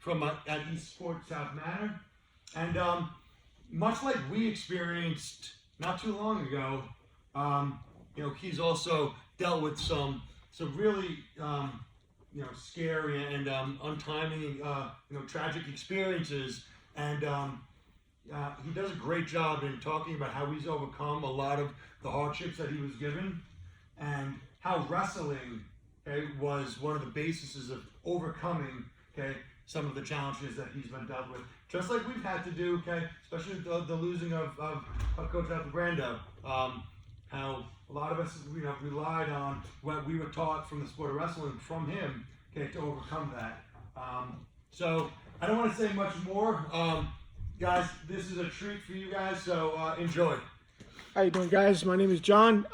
from at East Port, South Manor. And much like we experienced not too long ago, he's also dealt with some really scary and untimely tragic experiences, and he does a great job in talking about how he's overcome a lot of the hardships that he was given, and how wrestling was one of the bases of overcoming some of the challenges that he's been dealt with, just like we've had to do, especially the losing of Coach Altebrando. How a lot of us relied on what we were taught from the sport of wrestling from him to overcome that. So I don't want to say much more. Guys, this is a treat for you guys, so enjoy. How you doing, guys? My name is John.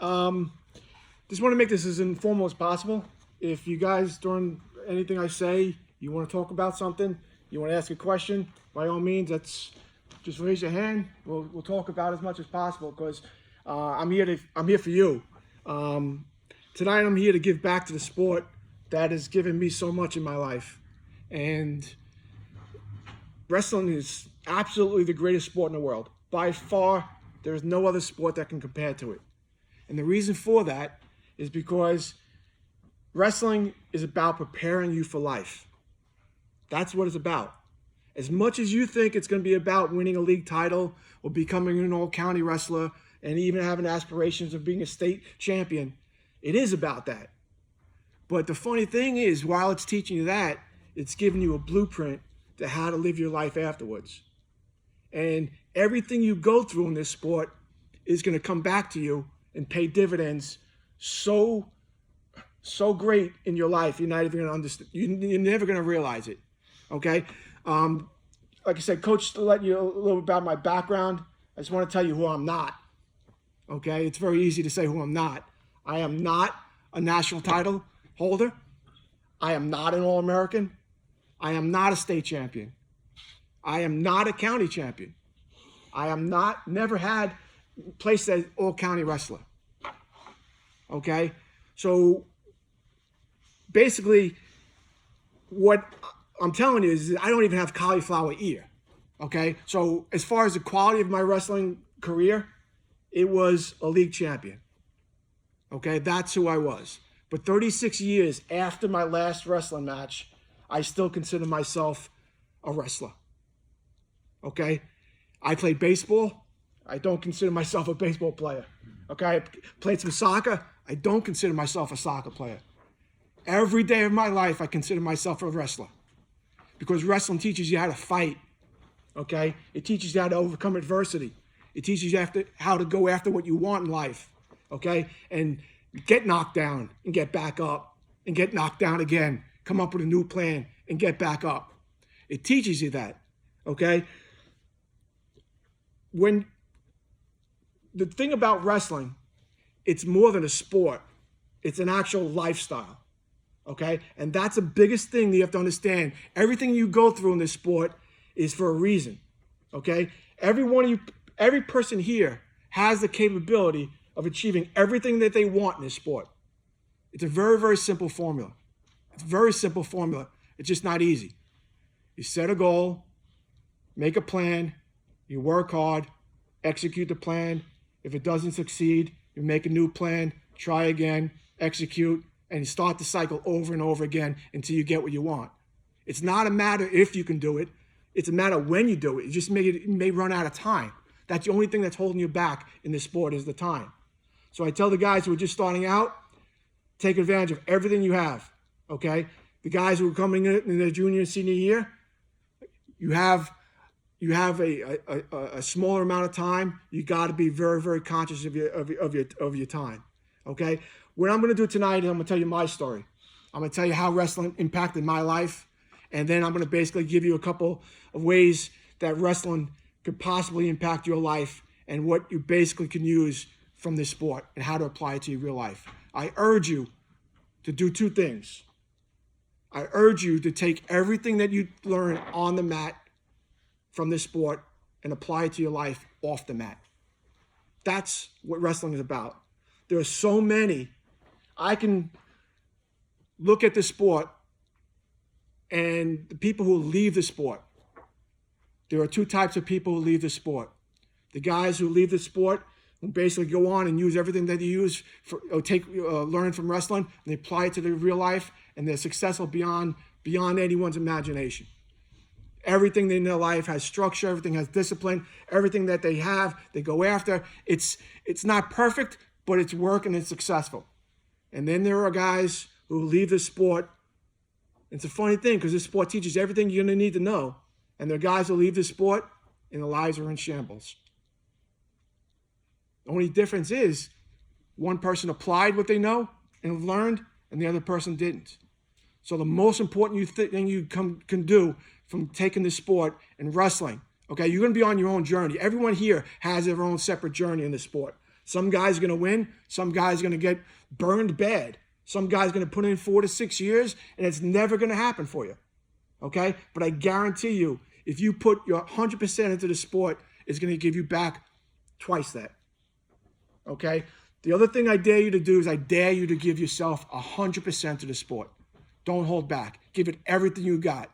Just want to make this as informal as possible. If you guys, during anything I say, you want to talk about something, you want to ask a question, by all means, just raise your hand. We'll talk about as much as possible, because I'm here for you. Tonight I'm here to give back to the sport that has given me so much in my life. And wrestling is absolutely the greatest sport in the world. By far, there's no other sport that can compare to it. And the reason for that is because wrestling is about preparing you for life. That's what it's about. As much as you think it's going to be about winning a league title or becoming an all-county wrestler and even having aspirations of being a state champion, it is about that. But the funny thing is, while it's teaching you that, it's giving you a blueprint to how to live your life afterwards. And everything you go through in this sport is going to come back to you and pay dividends so great in your life, you're not even going to understand. You're never going to realize it. Okay? Like I said, Coach, to let you a little bit about my background, I just want to tell you who I'm not. Okay? It's very easy to say who I'm not. I am not a national title holder. I am not an All-American. I am not a state champion. I am not a county champion. I am never had placed as all-county wrestler. Okay? So basically, what I'm telling you is I don't even have cauliflower ear. Okay? So as far as the quality of my wrestling career, it was a league champion. Okay? That's who I was. But 36 years after my last wrestling match, I still consider myself a wrestler. Okay? I played baseball. I don't consider myself a baseball player. Okay? I played some soccer. I don't consider myself a soccer player. Every day of my life, I consider myself a wrestler. Because wrestling teaches you how to fight. Okay? It teaches you how to overcome adversity. It teaches you how to go after what you want in life. Okay? And get knocked down and get back up. And get knocked down again. Come up with a new plan and get back up. It teaches you that. Okay? When the thing about wrestling, it's more than a sport. It's an actual lifestyle. Okay? And that's the biggest thing that you have to understand. Everything you go through in this sport is for a reason. Okay? Every person here has the capability of achieving everything that they want in this sport. It's a very, very simple formula. It's a very simple formula. It's just not easy. You set a goal, make a plan, you work hard, execute the plan. If it doesn't succeed, you make a new plan, try again, execute, and you start the cycle over and over again until you get what you want. It's not a matter if you can do it. It's a matter when you do it. It may run out of time. That's the only thing that's holding you back in this sport is the time. So I tell the guys who are just starting out, take advantage of everything you have, okay? The guys who are coming in their junior and senior year, you have a smaller amount of time. You got to be very, very conscious of your time, okay? What I'm going to do tonight is I'm going to tell you my story. I'm going to tell you how wrestling impacted my life, and then I'm going to basically give you a couple of ways that wrestling could possibly impact your life and what you basically can use from this sport and how to apply it to your real life. I urge you to do two things. I urge you to take everything that you learn on the mat from this sport and apply it to your life off the mat. That's what wrestling is about. There are so many. I can look at the sport and the people who leave the sport. There are two types of people who leave the sport. The guys who leave the sport who basically go on and use everything that they use or learn from wrestling, and they apply it to their real life, and they're successful beyond anyone's imagination. Everything in their life has structure, everything has discipline, everything that they have, they go after. It's not perfect, but it's work and it's successful. And then there are guys who leave the sport. It's a funny thing because this sport teaches everything you're going to need to know. And there are guys who leave the sport and their lives are in shambles. The only difference is one person applied what they know and have learned, and the other person didn't. So the most important thing you can do from taking this sport and wrestling, okay, you're going to be on your own journey. Everyone here has their own separate journey in the sport. Some guy's going to win. Some guy's going to get burned bad. Some guy's going to put in 4 to 6 years, and it's never going to happen for you, okay? But I guarantee you, if you put your 100% into the sport, it's going to give you back twice that, okay? The other thing I dare you to do is I dare you to give yourself 100% to the sport. Don't hold back. Give it everything you got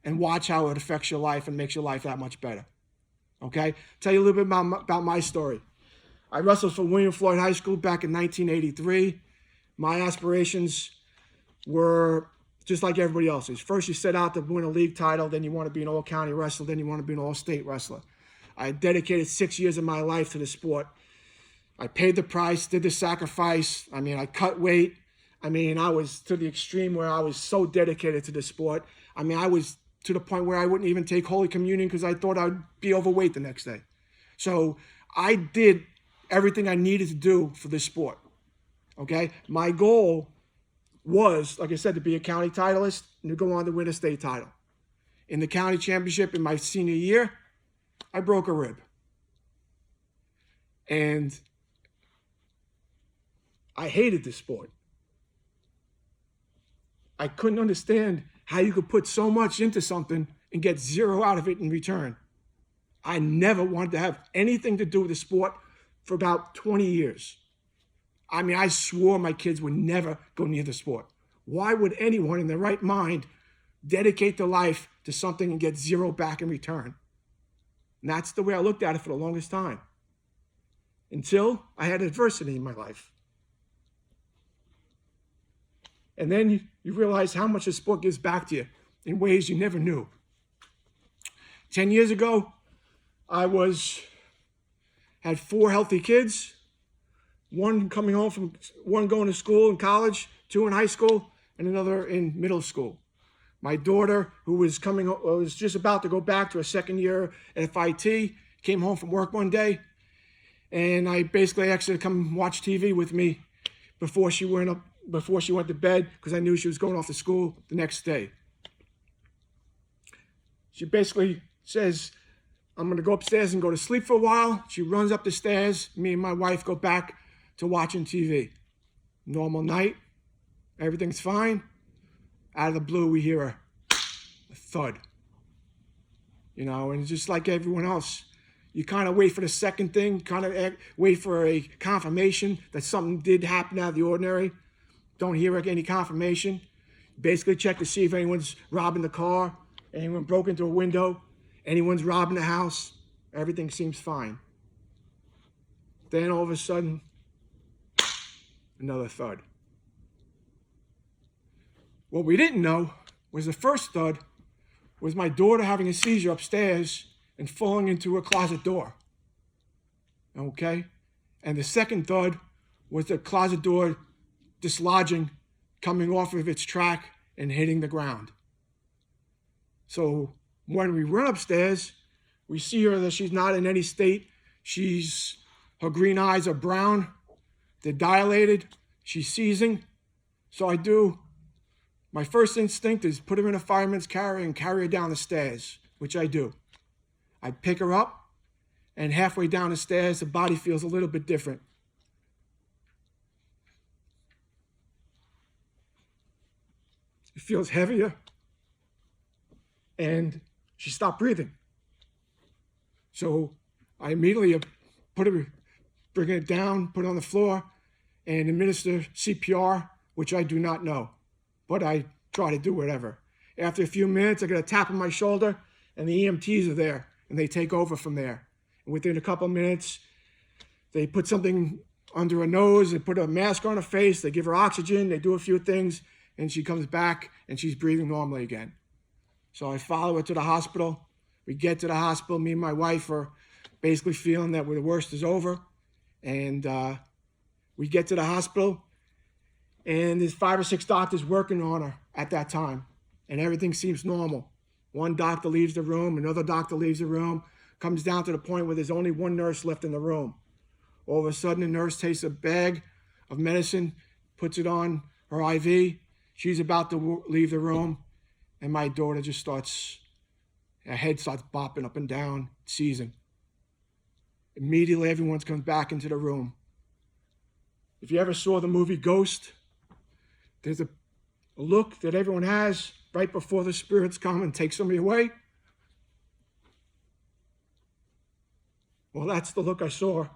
and watch how it affects your life and makes your life that much better, okay? Tell you a little bit about my story. I wrestled for William Floyd High School back in 1983. My aspirations were just like everybody else's. First, you set out to win a league title, then you want to be an all-county wrestler, then you want to be an all-state wrestler. I dedicated 6 years of my life to the sport. I paid the price, did the sacrifice. I mean, I cut weight. I mean, I was to the extreme where I was so dedicated to the sport. I mean, I was to the point where I wouldn't even take Holy Communion because I thought I'd be overweight the next day. So I did everything I needed to do for this sport, okay? My goal was, like I said, to be a county titleist and to go on to win a state title. In the county championship in my senior year, I broke a rib. And I hated this sport. I couldn't understand how you could put so much into something and get zero out of it in return. I never wanted to have anything to do with the sport for about 20 years. I mean, I swore my kids would never go near the sport. Why would anyone in their right mind dedicate their life to something and get zero back in return? And that's the way I looked at it for the longest time, until I had adversity in my life. And then you realize how much the sport gives back to you in ways you never knew. 10 years ago, I had 4 healthy kids, one going to school in college, 2 in high school, and another in middle school. My daughter, who was just about to go back to her second year at FIT, came home from work one day, and I basically asked her to come watch TV with me before she went to bed, because I knew she was going off to school the next day. She basically says, I'm going to go upstairs and go to sleep for a while. She runs up the stairs. Me and my wife go back to watching TV. Normal night. Everything's fine. Out of the blue, we hear a thud. And it's just like everyone else. You kind of wait for the second thing, kind of wait for a confirmation that something did happen out of the ordinary. Don't hear any confirmation. Basically check to see if anyone's robbing the car, anyone broke into a window, anyone's robbing the house. Everything seems fine. Then all of a sudden, another thud. What we didn't know was the first thud was my daughter having a seizure upstairs and falling into a closet door. Okay? And the second thud was the closet door dislodging, coming off of its track and hitting the ground. So when we run upstairs, we see her that she's not in any state. Her green eyes are brown. They're dilated. She's seizing. So my first instinct is put her in a fireman's carrier and carry her down the stairs, which I do. I pick her up, and halfway down the stairs, the body feels a little bit different. It feels heavier, and she stopped breathing. So I immediately bring it down, put it on the floor, and administer CPR, which I do not know, but I try to do whatever. After a few minutes, I get a tap on my shoulder, and the EMTs are there, and they take over from there. And within a couple of minutes, they put something under her nose, they put a mask on her face, they give her oxygen, they do a few things, and she comes back, and she's breathing normally again. So I follow her to the hospital. We get to the hospital. Me and my wife are basically feeling that the worst is over. And we get to the hospital, and there's 5 or 6 doctors working on her at that time. And everything seems normal. One doctor leaves the room, another doctor leaves the room, comes down to the point where there's only one nurse left in the room. All of a sudden, the nurse takes a bag of medicine, puts it on her IV. She's about to leave the room, and my daughter just starts, her head starts bopping up and down, seizing. Immediately, everyone comes back into the room. If you ever saw the movie Ghost, there's a look that everyone has right before the spirits come and take somebody away. Well, that's the look I saw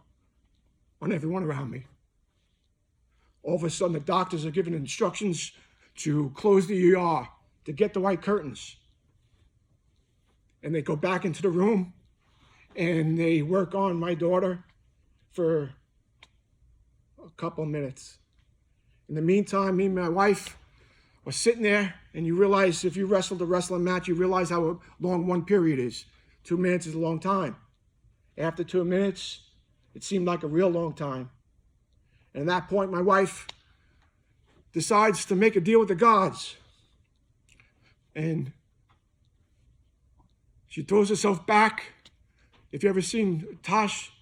on everyone around me. All of a sudden, the doctors are giving instructions to close the ER, to get the white curtains. And they go back into the room, and they work on my daughter for a couple of minutes. In the meantime, me and my wife were sitting there, and you realize if you wrestled a wrestling match, you realize how long one period is. 2 minutes is a long time. After 2 minutes, it seemed like a real long time. And at that point, my wife decides to make a deal with the gods. And she throws herself back. If you ever seen Tosh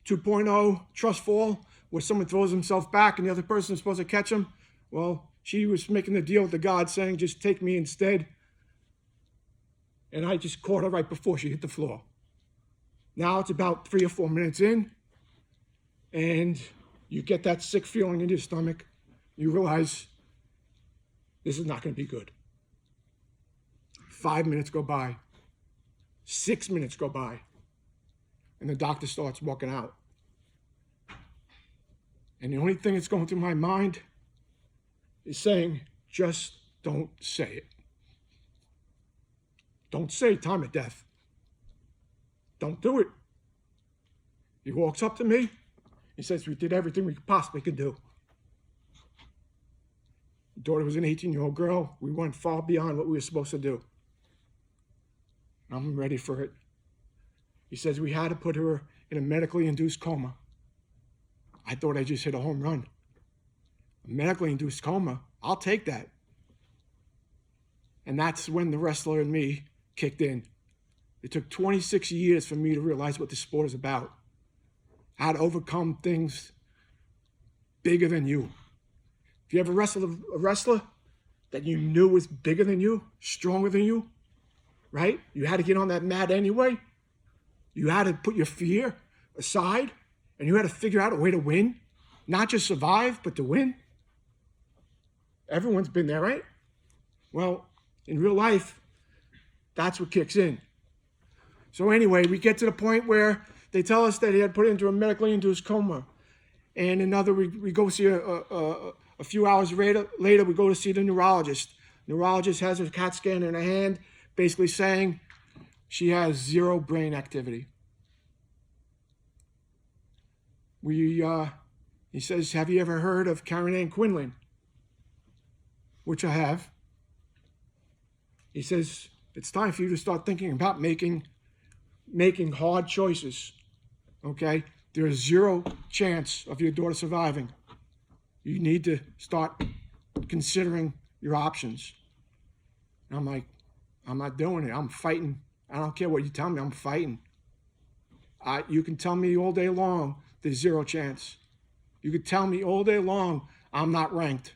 2.0 Trust Fall, where someone throws himself back and the other person is supposed to catch him, well, she was making the deal with the gods, saying, just take me instead. And I just caught her right before she hit the floor. Now it's about 3 or 4 minutes in, and you get that sick feeling in your stomach. You realize this is not going to be good. 5 minutes go by. 6 minutes go by. And the doctor starts walking out. And the only thing that's going through my mind is saying, just don't say it. Don't say time of death. Don't do it. He walks up to me. He says, we did everything we possibly could do. My daughter was an 18-year-old girl. We went far beyond what we were supposed to do. I'm ready for it. He says we had to put her in a medically induced coma. I thought I just hit a home run. A medically induced coma, I'll take that. And that's when the wrestler in me kicked in. It took 26 years for me to realize what this sport is about. How to overcome things bigger than you. If you ever wrestled a wrestler that you knew was bigger than you, stronger than you, right? You had to get on that mat anyway. You had to put your fear aside, and you had to figure out a way to win. Not just survive, but to win. Everyone's been there, right? Well, in real life, that's what kicks in. So anyway, we get to the point where they tell us that he had put into a medically induced coma. And we go see a few hours later, we go to see the neurologist. Neurologist has a CAT scan in her hand, basically saying she has 0 brain activity. He says, have you ever heard of Karen Ann Quinlan? Which I have. He says, it's time for you to start thinking about making hard choices, okay? There's 0 chance of your daughter surviving. You need to start considering your options. And I'm like, I'm not doing it. I'm fighting. I don't care what you tell me. I'm fighting. You can tell me all day long there's 0 chance. You could tell me all day long I'm not ranked,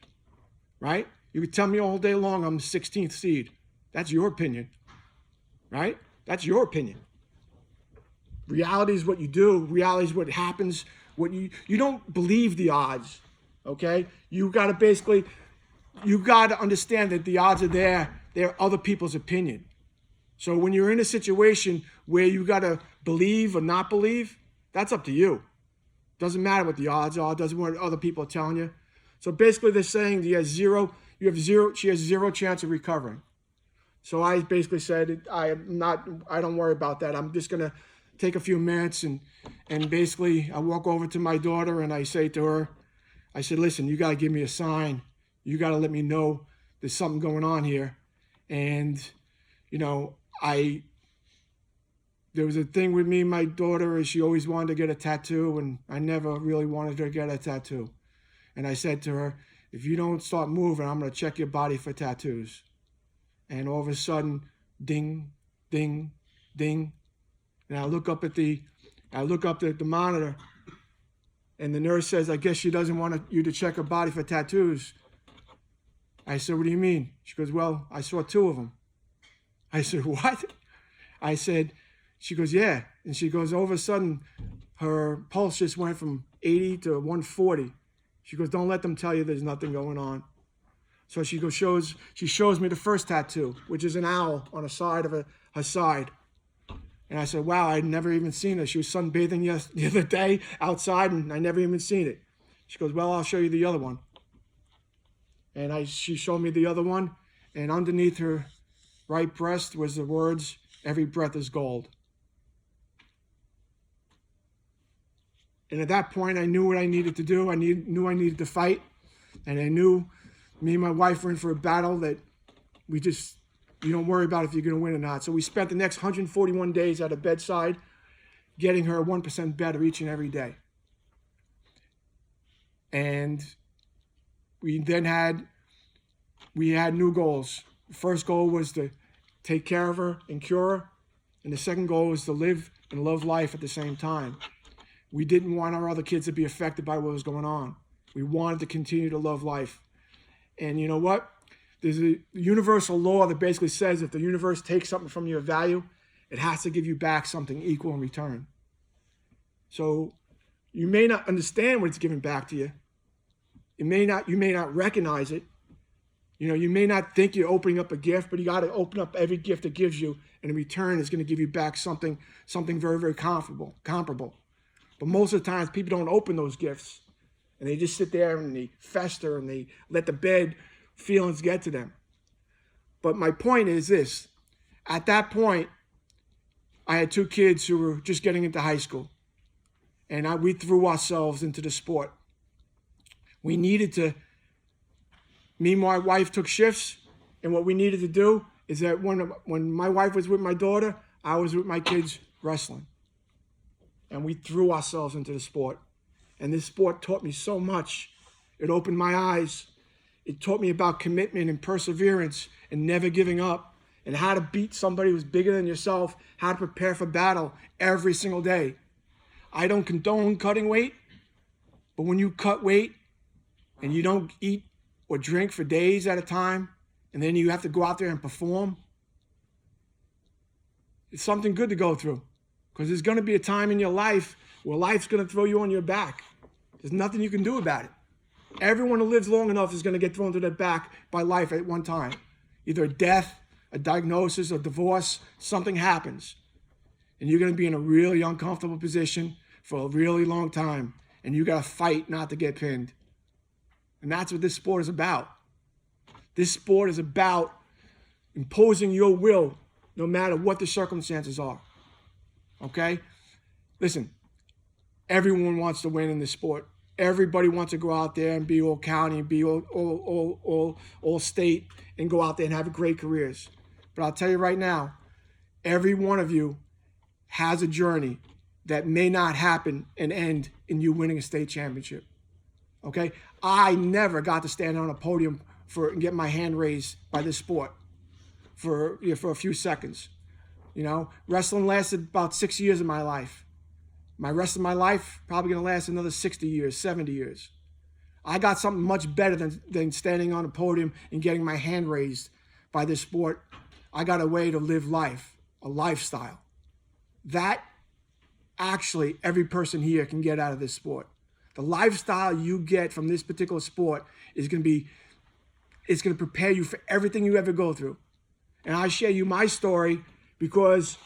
right? You could tell me all day long I'm the 16th seed. That's your opinion, right? That's your opinion. Reality is what you do. Reality is what happens. You don't believe the odds, okay? You got to understand that the odds are there. They're other people's opinion. So when you're in a situation where you got to believe or not believe, that's up to you. Doesn't matter what the odds are. Doesn't matter what other people are telling you. So basically they're saying she has 0 chance of recovering. So I basically said, I don't worry about that. I'm just going to take a few minutes and basically I walk over to my daughter and I say to her, I said, listen, you got to give me a sign. You got to let me know there's something going on here. And, you know, there was a thing with me and my daughter is she always wanted to get a tattoo, and I never really wanted her to get a tattoo. And I said to her, if you don't start moving, I'm going to check your body for tattoos. And all of a sudden, ding, ding, ding. And I look up at the monitor, and the nurse says, I guess she doesn't want you to check her body for tattoos. I said, what do you mean? She goes, well, I saw 2 of them. I said, what? I said, she goes, yeah. And she goes, all of a sudden, her pulse just went from 80 to 140. She goes, don't let them tell you there's nothing going on. So she shows me the first tattoo, which is an owl on the side of her side. And I said, wow, I'd never even seen her. She was sunbathing the other day outside, and I never even seen it. She goes, well, I'll show you the other one. And she showed me the other one, and underneath her right breast was the words, every breath is gold. And at that point, I knew what I needed to do. I knew I needed to fight. And I knew me and my wife were in for a battle that you don't worry about if you're going to win or not. So we spent the next 141 days at her bedside, getting her 1% better each and every day. And we had new goals. The first goal was to take care of her and cure her. And the second goal was to live and love life at the same time. We didn't want our other kids to be affected by what was going on. We wanted to continue to love life. And you know what? There's a universal law that basically says if the universe takes something from your value, it has to give you back something equal in return. So you may not understand what it's giving back to you. You may not recognize it. You know, you may not think you're opening up a gift, but you got to open up every gift it gives you, and in return, it's going to give you back something very, very comparable. But most of the times, people don't open those gifts, and they just sit there and they fester and they let the bad feelings get to them. But my point is this: at that point, I had 2 kids who were just getting into high school, and we threw ourselves into the sport. We needed to. Me and my wife took shifts, and what we needed to do is that when my wife was with my daughter, I was with my kids wrestling. And we threw ourselves into the sport. And this sport taught me so much. It opened my eyes. It taught me about commitment and perseverance and never giving up, and how to beat somebody who's bigger than yourself, how to prepare for battle every single day. I don't condone cutting weight, but when you cut weight and you don't eat or drink for days at a time, and then you have to go out there and perform, it's something good to go through. Because there's going to be a time in your life where life's going to throw you on your back. There's nothing you can do about it. Everyone who lives long enough is going to get thrown to their back by life at one time. Either a death, a diagnosis, a divorce, something happens. And you're going to be in a really uncomfortable position for a really long time. And you got to fight not to get pinned. And that's what this sport is about. This sport is about imposing your will no matter what the circumstances are. Okay? Listen, everyone wants to win in this sport. Everybody wants to go out there and be all county and be all state and go out there and have great careers. But I'll tell you right now, every one of you has a journey that may not happen and end in you winning a state championship. Okay? I never got to stand on a podium and get my hand raised by this sport for a few seconds. You know, wrestling lasted about 6 years of my life. My rest of my life probably going to last another 60 years, 70 years. I got something much better than standing on a podium and getting my hand raised by this sport. I got a way to live life, a lifestyle. That actually every person here can get out of this sport. The lifestyle you get from this particular sport is going to prepare you for everything you ever go through. And I share you my story because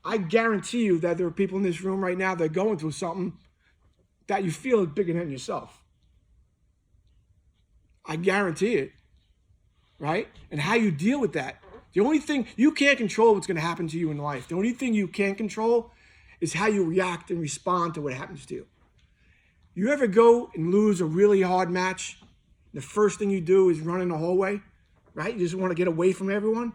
I guarantee you that there are people in this room right now that are going through something that you feel is bigger than yourself. I guarantee it, right? And how you deal with that The only thing, you can't control what's going to happen to you in life. The only thing you can control is how you react and respond to what happens to you. You ever go and lose a really hard match? The first thing you do is run in the hallway, right? You just want to get away from everyone,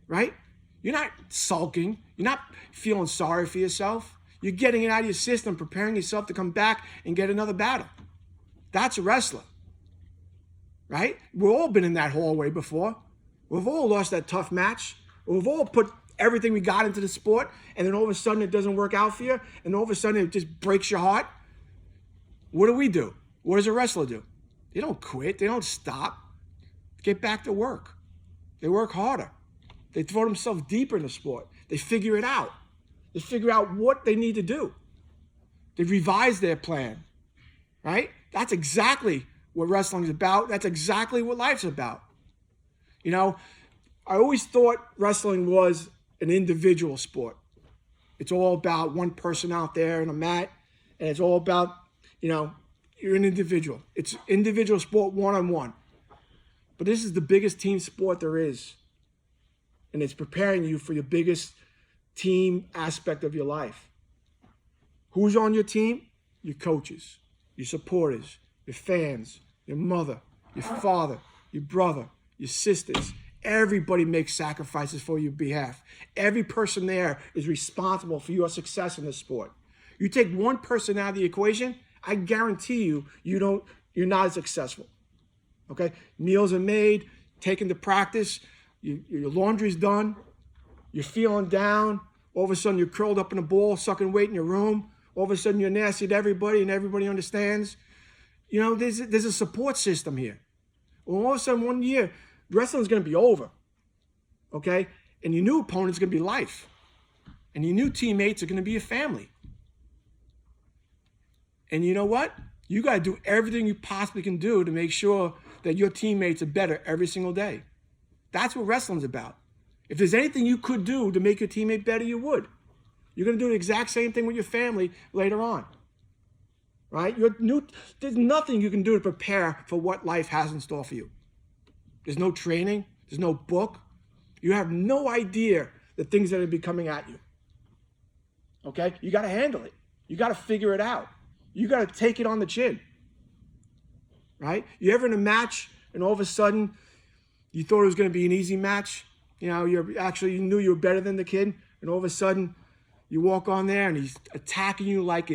right? You're not sulking. You're not feeling sorry for yourself. You're getting it out of your system, preparing yourself to come back and get another battle. That's a wrestler, right? We've all been in that hallway before. We've all lost that tough match. We've all put everything we got into the sport, and then all of a sudden it doesn't work out for you, and all of a sudden it just breaks your heart. What do? What does a wrestler do? They don't quit. They don't stop. Get back to work. They work harder. They throw themselves deeper in the sport. They figure it out. They figure out what they need to do. They revise their plan, right? That's exactly what wrestling is about. That's exactly what life's about. You know, I always thought wrestling was an individual sport. It's all about one person out there on a mat, and it's all about, you know, you're an individual. It's individual sport, one-on-one. But this is the biggest team sport there is. And it's preparing you for your biggest team aspect of your life. Who's on your team? Your coaches, your supporters, your fans, your mother, your father, your brother, your sisters. Everybody makes sacrifices for your behalf. Every person there is responsible for your success in the sport. You take one person out of the equation, I guarantee you, you're not as successful. Okay? Meals are made, taken to practice, your laundry's done, you're feeling down, all of a sudden you're curled up in a ball, sucking weight in your room, all of a sudden you're nasty to everybody and everybody understands. You know, there's a support system here. Well, all of a sudden one year, wrestling's going to be over, okay? And your new opponent's going to be life. And your new teammates are going to be your family. And you know what? You got to do everything you possibly can do to make sure that your teammates are better every single day. That's what wrestling's about. If there's anything you could do to make your teammate better, you would. You're going to do the exact same thing with your family later on. Right? There's nothing you can do to prepare for what life has in store for you. There's no training. There's no book. You have no idea the things that are going to be coming at you. Okay? You got to handle it. You got to figure it out. You got to take it on the chin. Right? You ever in a match and all of a sudden you thought it was going to be an easy match? You know, you knew you were better than the kid, and all of a sudden you walk on there and he's attacking you like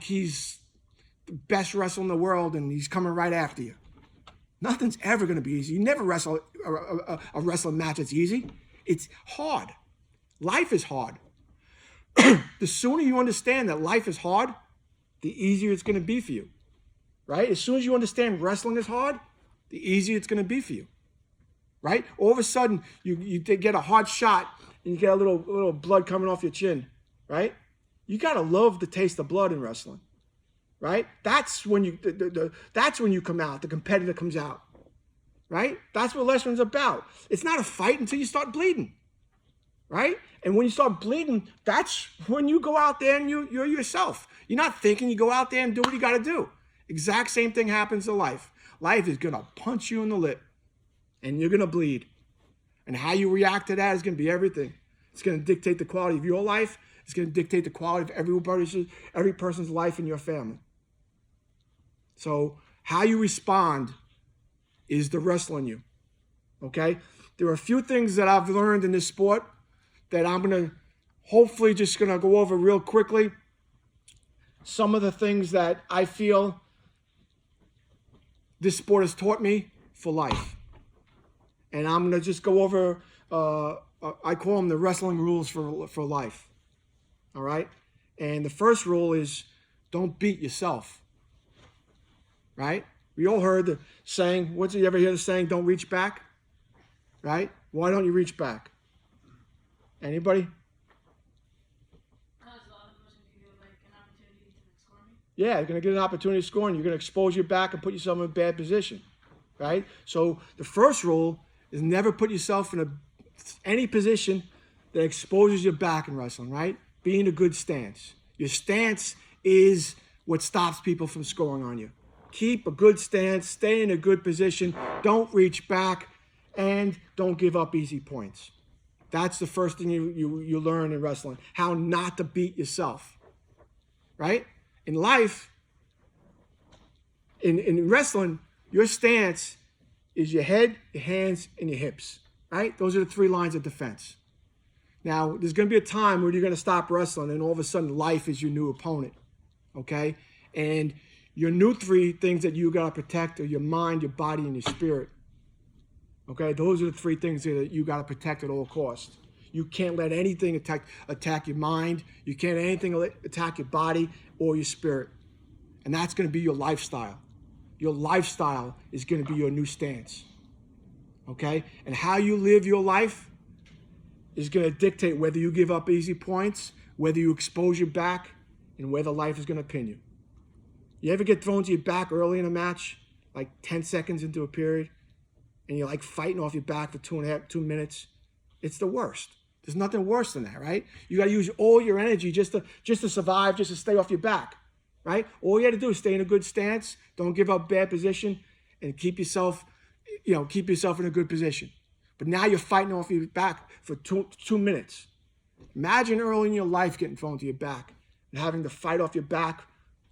he's the best wrestler in the world and he's coming right after you. Nothing's ever going to be easy. You never wrestle a wrestling match that's easy. It's hard. Life is hard. The sooner you understand that life is hard, the easier it's going to be for you. Right? As soon as you understand wrestling is hard, the easier it's going to be for you. Right? All of a sudden, you get a hard shot and you get a little blood coming off your chin. Right? You got to love the taste of blood in wrestling. Right? That's when you come out. The competitor comes out. Right? That's what wrestling's about. It's not a fight until you start bleeding. Right? And when you start bleeding, that's when you go out there and you're yourself. You're not thinking, you go out there and do what you got to do. Exact same thing happens in life. Life is going to punch you in the lip and you're going to bleed. And how you react to that is going to be everything. It's going to dictate the quality of your life. It's going to dictate the quality of every person's life in your family. So how you respond is the wrestle in you. Okay? There are a few things that I've learned in this sport that I'm going to hopefully just going to go over real quickly. Some of the things that I feel this sport has taught me for life. And I'm going to just go over, I call them the wrestling rules for life. All right? And the first rule is don't beat yourself. Right? We all heard the saying, you ever hear the saying, don't reach back? Right? Why don't you reach back? Anybody? Yeah, you're going to get an opportunity to score, and you're going to expose your back and put yourself in a bad position, right? So the first rule is never put yourself in any position that exposes your back in wrestling, right? Be in a good stance. Your stance is what stops people from scoring on you. Keep a good stance, stay in a good position, don't reach back, and don't give up easy points. That's the first thing you learn in wrestling, how not to beat yourself, right? In life, in wrestling, your stance is your head, your hands, and your hips, right? Those are the 3 lines of defense. Now, there's going to be a time where you're going to stop wrestling and all of a sudden life is your new opponent, okay? And your new 3 things that you got to protect are your mind, your body, and your spirit, okay? Those are the 3 things that you got to protect at all costs. You can't let anything attack your mind. You can't let anything attack your body or your spirit. And that's going to be your lifestyle. Your lifestyle is going to be your new stance, okay? And how you live your life is going to dictate whether you give up easy points, whether you expose your back, and whether life is going to pin you. You ever get thrown to your back early in a match, like 10 seconds into a period, and you're like fighting off your back for 2 minutes? It's the worst. There's nothing worse than that, right? You got to use all your energy just to survive, just to stay off your back, right? All you got to do is stay in a good stance, don't give up bad position, and keep yourself in a good position. But now you're fighting off your back for 2 minutes. Imagine early in your life getting thrown to your back and having to fight off your back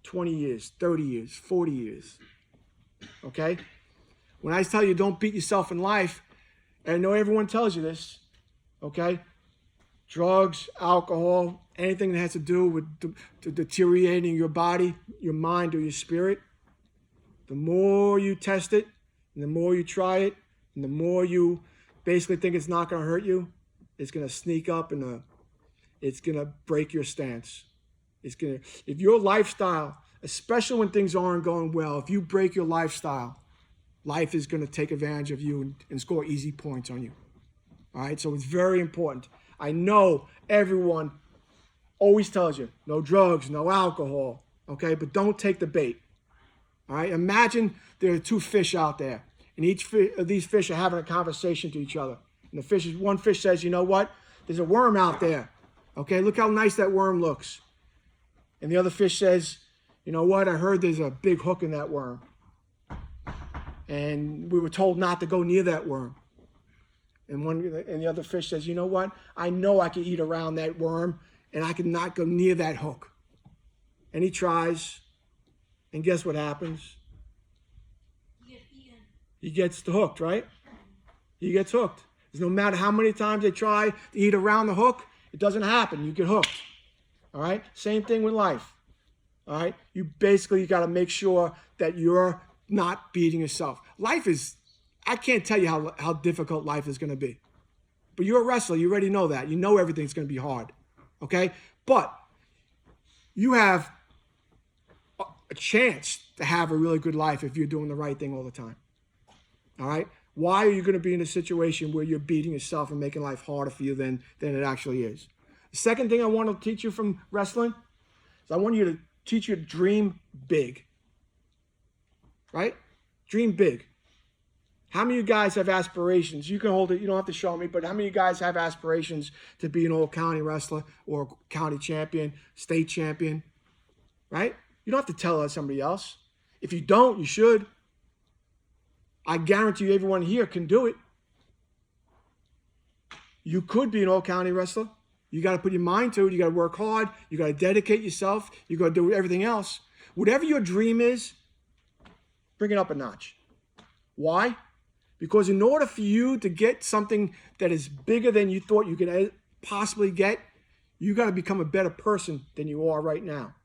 20 years, 30 years, 40 years, okay? When I tell you don't beat yourself in life, and I know everyone tells you this, okay? Drugs, alcohol, anything that has to do with deteriorating your body, your mind, or your spirit, the more you test it, and the more you try it, and the more you basically think it's not going to hurt you, it's going to sneak up and it's going to break your stance. If your lifestyle, especially when things aren't going well, if you break your lifestyle, life is going to take advantage of you and score easy points on you. All right, so it's very important. I know everyone always tells you, no drugs, no alcohol, okay? But don't take the bait, all right? Imagine there are 2 fish out there, and each of these fish are having a conversation to each other. And one fish says, you know what? There's a worm out there, okay? Look how nice that worm looks. And the other fish says, you know what? I heard there's a big hook in that worm. And we were told not to go near that worm. And the other fish says, you know what? I know I can eat around that worm, and I can not go near that hook. And he tries, and guess what happens? He gets hooked, right? He gets hooked. No matter how many times they try to eat around the hook, it doesn't happen. You get hooked. All right? Same thing with life. All right? You basically got to make sure that you're not beating yourself. Life is, I can't tell you how difficult life is going to be. But you're a wrestler. You already know that. You know everything's going to be hard. Okay? But you have a chance to have a really good life if you're doing the right thing all the time. All right? Why are you going to be in a situation where you're beating yourself and making life harder for you than it actually is? The second thing I want to teach you from wrestling is I want you to teach you to dream big. Right? Dream big. How many of you guys have aspirations? You can hold it. You don't have to show me, but how many of you guys have aspirations to be an all-county wrestler or county champion, state champion? Right? You don't have to tell somebody else. If you don't, you should. I guarantee you everyone here can do it. You could be an all-county wrestler. You got to put your mind to it. You got to work hard. You got to dedicate yourself. You got to do everything else. Whatever your dream is, bring it up a notch. Why? Because in order for you to get something that is bigger than you thought you could possibly get, you got to become a better person than you are right now.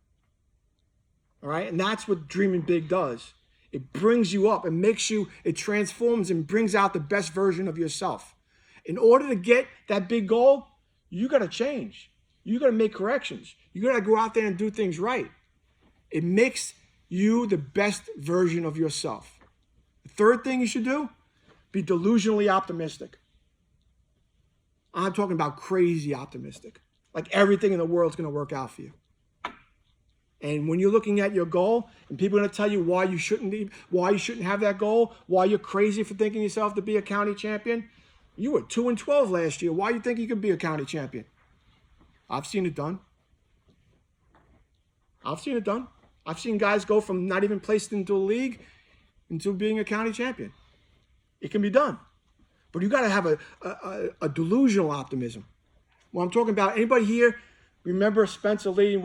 All right? And that's what dreaming big does. It brings you up. It transforms and brings out the best version of yourself. In order to get that big goal, you got to change. You got to make corrections. You got to go out there and do things right. It makes you the best version of yourself. The third thing you should do, be delusionally optimistic. I'm talking about crazy optimistic. Like everything in the world's going to work out for you. And when you're looking at your goal, and people are going to tell you why you shouldn't have that goal, why you're crazy for thinking yourself to be a county champion. You were 2-12 last year. Why do you think you could be a county champion? I've seen it done. I've seen guys go from not even placed into a league into being a county champion. It can be done. But you got to have a delusional optimism. Well, I'm talking about anybody here. Remember Spencer Lee?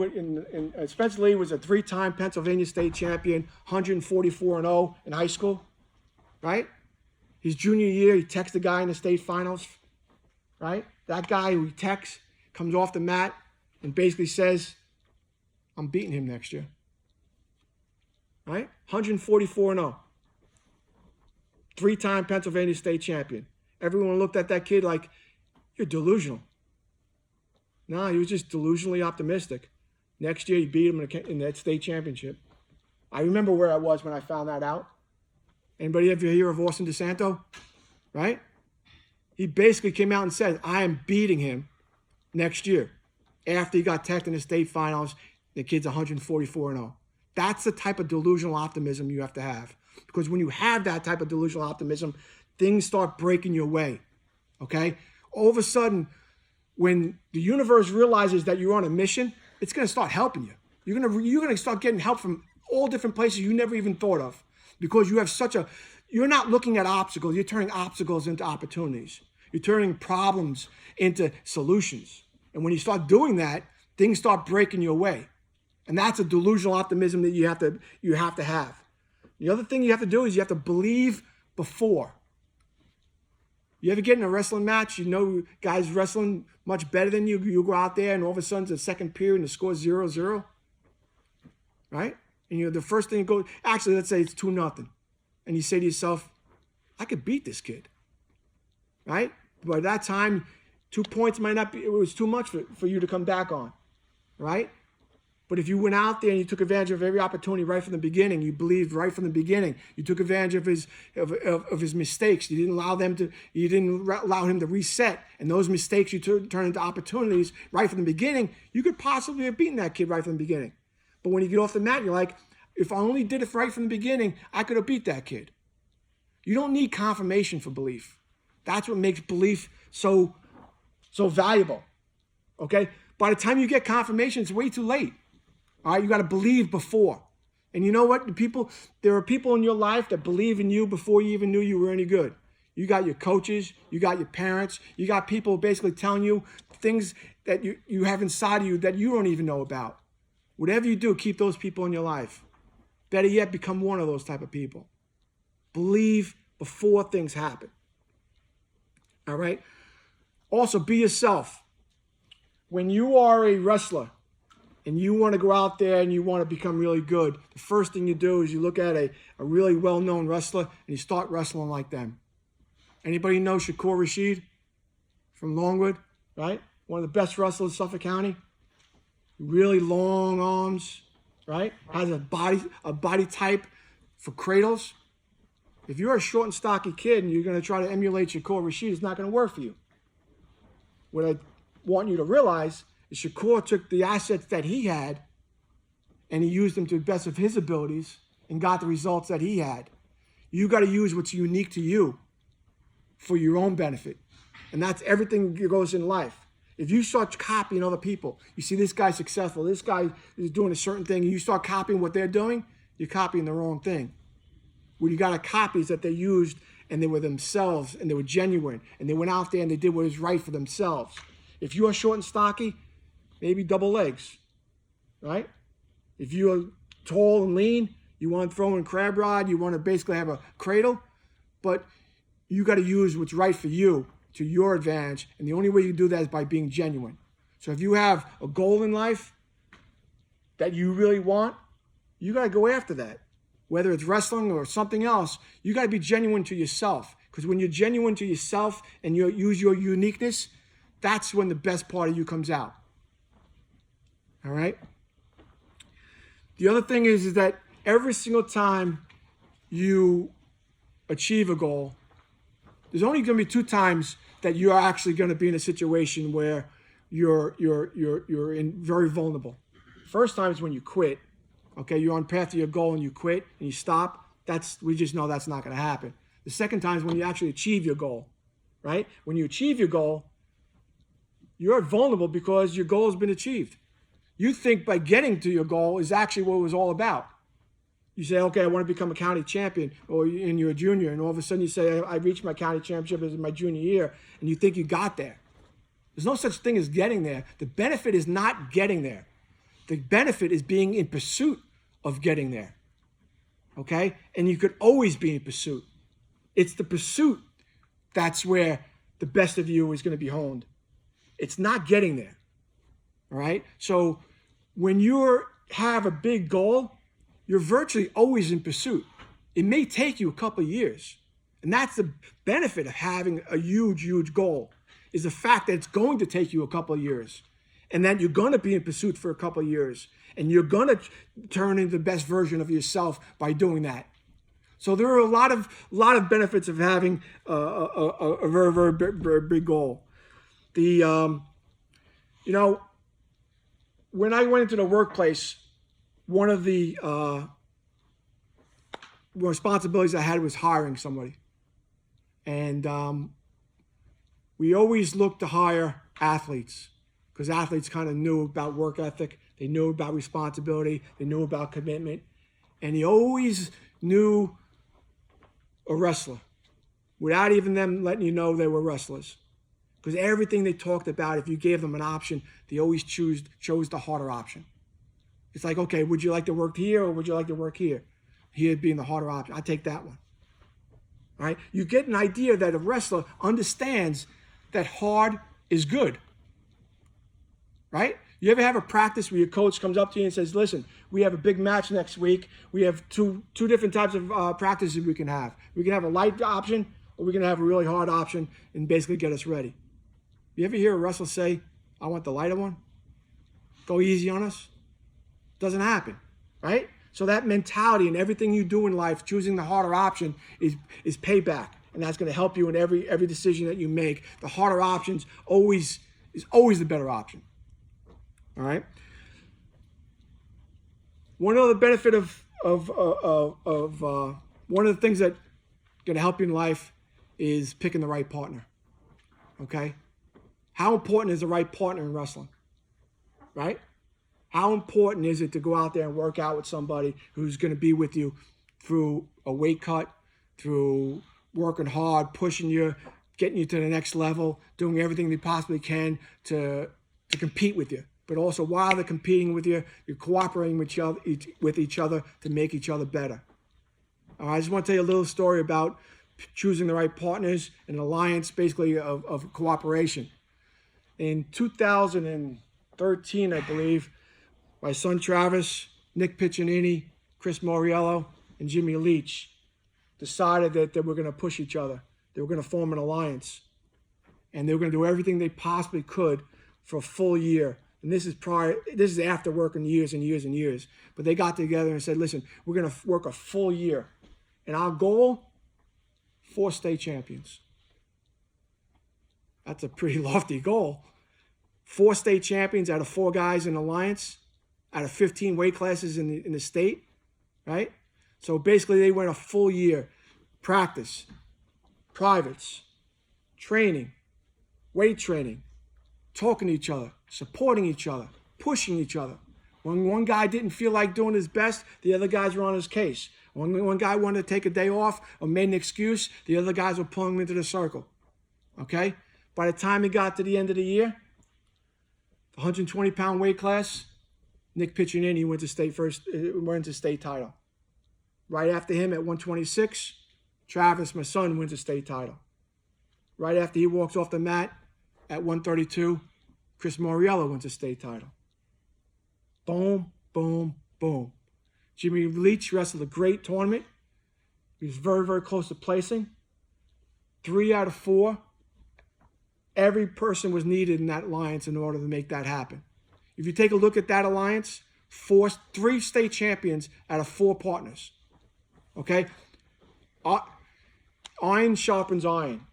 Spencer Lee was a 3-time Pennsylvania State champion, 144-0 in high school, right? His junior year, he texts a guy in the state finals, right? That guy who he texts comes off the mat and basically says, I'm beating him next year, right? 144-0. 3-time Pennsylvania State champion. Everyone looked at that kid like, you're delusional. No, he was just delusionally optimistic. Next year, he beat him in that state championship. I remember where I was when I found that out. Anybody ever hear of Austin DeSanto? Right? He basically came out and said, I am beating him next year. After he got teched in the state finals, the kid's 144-0. That's the type of delusional optimism you have to have. Because when you have that type of delusional optimism, things start breaking your way. Okay? All of a sudden, when the universe realizes that you're on a mission, it's going to start helping you. You're going to start getting help from all different places you never even thought of, because you have you're not looking at obstacles. You're turning obstacles into opportunities. You're turning problems into solutions. And when you start doing that, things start breaking your way. And that's a delusional optimism that you have to have. The other thing you have to do is you have to believe before. You ever get in a wrestling match, you know guys wrestling much better than you. You go out there and all of a sudden it's the second period and the score's 0-0. Right? And the first thing you go, actually, let's say it's 2-0. And you say to yourself, I could beat this kid. Right? By that time, 2 points might not be, it was too much for you to come back on. Right? But if you went out there and you took advantage of every opportunity right from the beginning, you believed right from the beginning, you took advantage of his mistakes. You didn't allow him to reset, and those mistakes you turn into opportunities right from the beginning. You could possibly have beaten that kid right from the beginning. But when you get off the mat, you're like, if I only did it right from the beginning, I could have beat that kid. You don't need confirmation for belief. That's what makes belief so valuable. Okay? By the time you get confirmation, it's way too late. All right, you got to believe before. And you know what? There are people in your life that believe in you before you even knew you were any good. You got your coaches, you got your parents, you got people basically telling you things that you have inside of you that you don't even know about. Whatever you do, keep those people in your life. Better yet, become one of those type of people. Believe before things happen. All right? Also, be yourself. When you are a wrestler, and you want to go out there and you want to become really good, the first thing you do is you look at a really well-known wrestler and you start wrestling like them. Anybody know Shakur Rashid from Longwood, right? One of the best wrestlers in Suffolk County. Really long arms, right? Has a body type for cradles. If you're a short and stocky kid and you're going to try to emulate Shakur Rashid, it's not going to work for you. What I want you to realize is Shakur took the assets that he had and he used them to the best of his abilities and got the results that he had. You got to use what's unique to you for your own benefit. And that's everything that goes in life. If you start copying other people, you see this guy's successful, this guy is doing a certain thing, and you start copying what they're doing, you're copying the wrong thing. What you got to copy is that they used and they were themselves and they were genuine and they went out there and they did what was right for themselves. If you are short and stocky, maybe double legs, right? If you're tall and lean, you want to throw in crab rod, you want to basically have a cradle, but you got to use what's right for you to your advantage, and the only way you do that is by being genuine. So if you have a goal in life that you really want, you got to go after that. Whether it's wrestling or something else, you got to be genuine to yourself, because when you're genuine to yourself and you use your uniqueness, that's when the best part of you comes out. All right? The other thing is that every single time you achieve a goal, there's only going to be 2 times that you're actually going to be in a situation where you're very vulnerable. First time is when you quit. Okay, you're on path to your goal and you quit and you stop. We just know that's not going to happen. The second time is when you actually achieve your goal, right? When you achieve your goal, you're vulnerable because your goal has been achieved. You think by getting to your goal is actually what it was all about. You say, okay, I want to become a county champion, and you're a junior, and all of a sudden you say, I reached my county championship as my junior year, and you think you got there. There's no such thing as getting there. The benefit is not getting there. The benefit is being in pursuit of getting there. Okay? And you could always be in pursuit. It's the pursuit that's where the best of you is going to be honed. It's not getting there. All right? So when you have a big goal, you're virtually always in pursuit. It may take you a couple of years. And that's the benefit of having a huge, huge goal, is the fact that it's going to take you a couple of years. And that you're going to be in pursuit for a couple of years. And you're going to turn into the best version of yourself by doing that. So there are a lot of benefits of having a very, very big goal. When I went into the workplace, one of the responsibilities I had was hiring somebody. And we always looked to hire athletes, because athletes kind of knew about work ethic. They knew about responsibility. They knew about commitment. And he always knew a wrestler without even them letting you know they were wrestlers. Because everything they talked about, if you gave them an option, they always chose the harder option. It's like, okay, would you like to work here or would you like to work here? Here being the harder option. I take that one. All right? You get an idea that a wrestler understands that hard is good. Right? You ever have a practice where your coach comes up to you and says, listen, we have a big match next week. We have two different types of practices we can have. We can have a light option or we can have a really hard option and basically get us ready. You ever hear a wrestler say, I want the lighter one? Go easy on us? Doesn't happen, right? So that mentality in everything you do in life, choosing the harder option is payback. And that's going to help you in every decision that you make. The harder options is always the better option. All right. One other benefit of one of the things that going to help you in life is picking the right partner. Okay. How important is the right partner in wrestling? Right? How important is it to go out there and work out with somebody who's going to be with you through a weight cut, through working hard, pushing you, getting you to the next level, doing everything they possibly can to compete with you. But also while they're competing with you, you're cooperating with each other to make each other better. All right, I just want to tell you a little story about choosing the right partners, an alliance basically of cooperation. In 2013, I believe, my son Travis, Nick Piccinini, Chris Moriello, and Jimmy Leach decided that they were going to push each other. They were going to form an alliance. And they were going to do everything they possibly could for a full year. And this is after working years and years and years. But they got together and said, listen, we're going to work a full year. And our goal, 4 state champions. That's a pretty lofty goal. 4 state champions out of 4 guys in alliance, out of 15 weight classes in the state, right? So basically they went a full year. Practice, privates, training, weight training, talking to each other, supporting each other, pushing each other. When one guy didn't feel like doing his best, the other guys were on his case. When one guy wanted to take a day off or made an excuse, the other guys were pulling him into the circle. Okay? By the time he got to the end of the year, the 120-pound weight class, Nick Piccinini went to state title. Right after him at 126, Travis, my son, wins a state title. Right after he walks off the mat at 132, Chris Moriello wins a state title. Boom, boom, boom. Jimmy Leach wrestled a great tournament. He was very, very close to placing. 3 out of 4. Every person was needed in that alliance in order to make that happen. If you take a look at that alliance, 3 state champions out of 4 partners. Okay? Iron sharpens iron.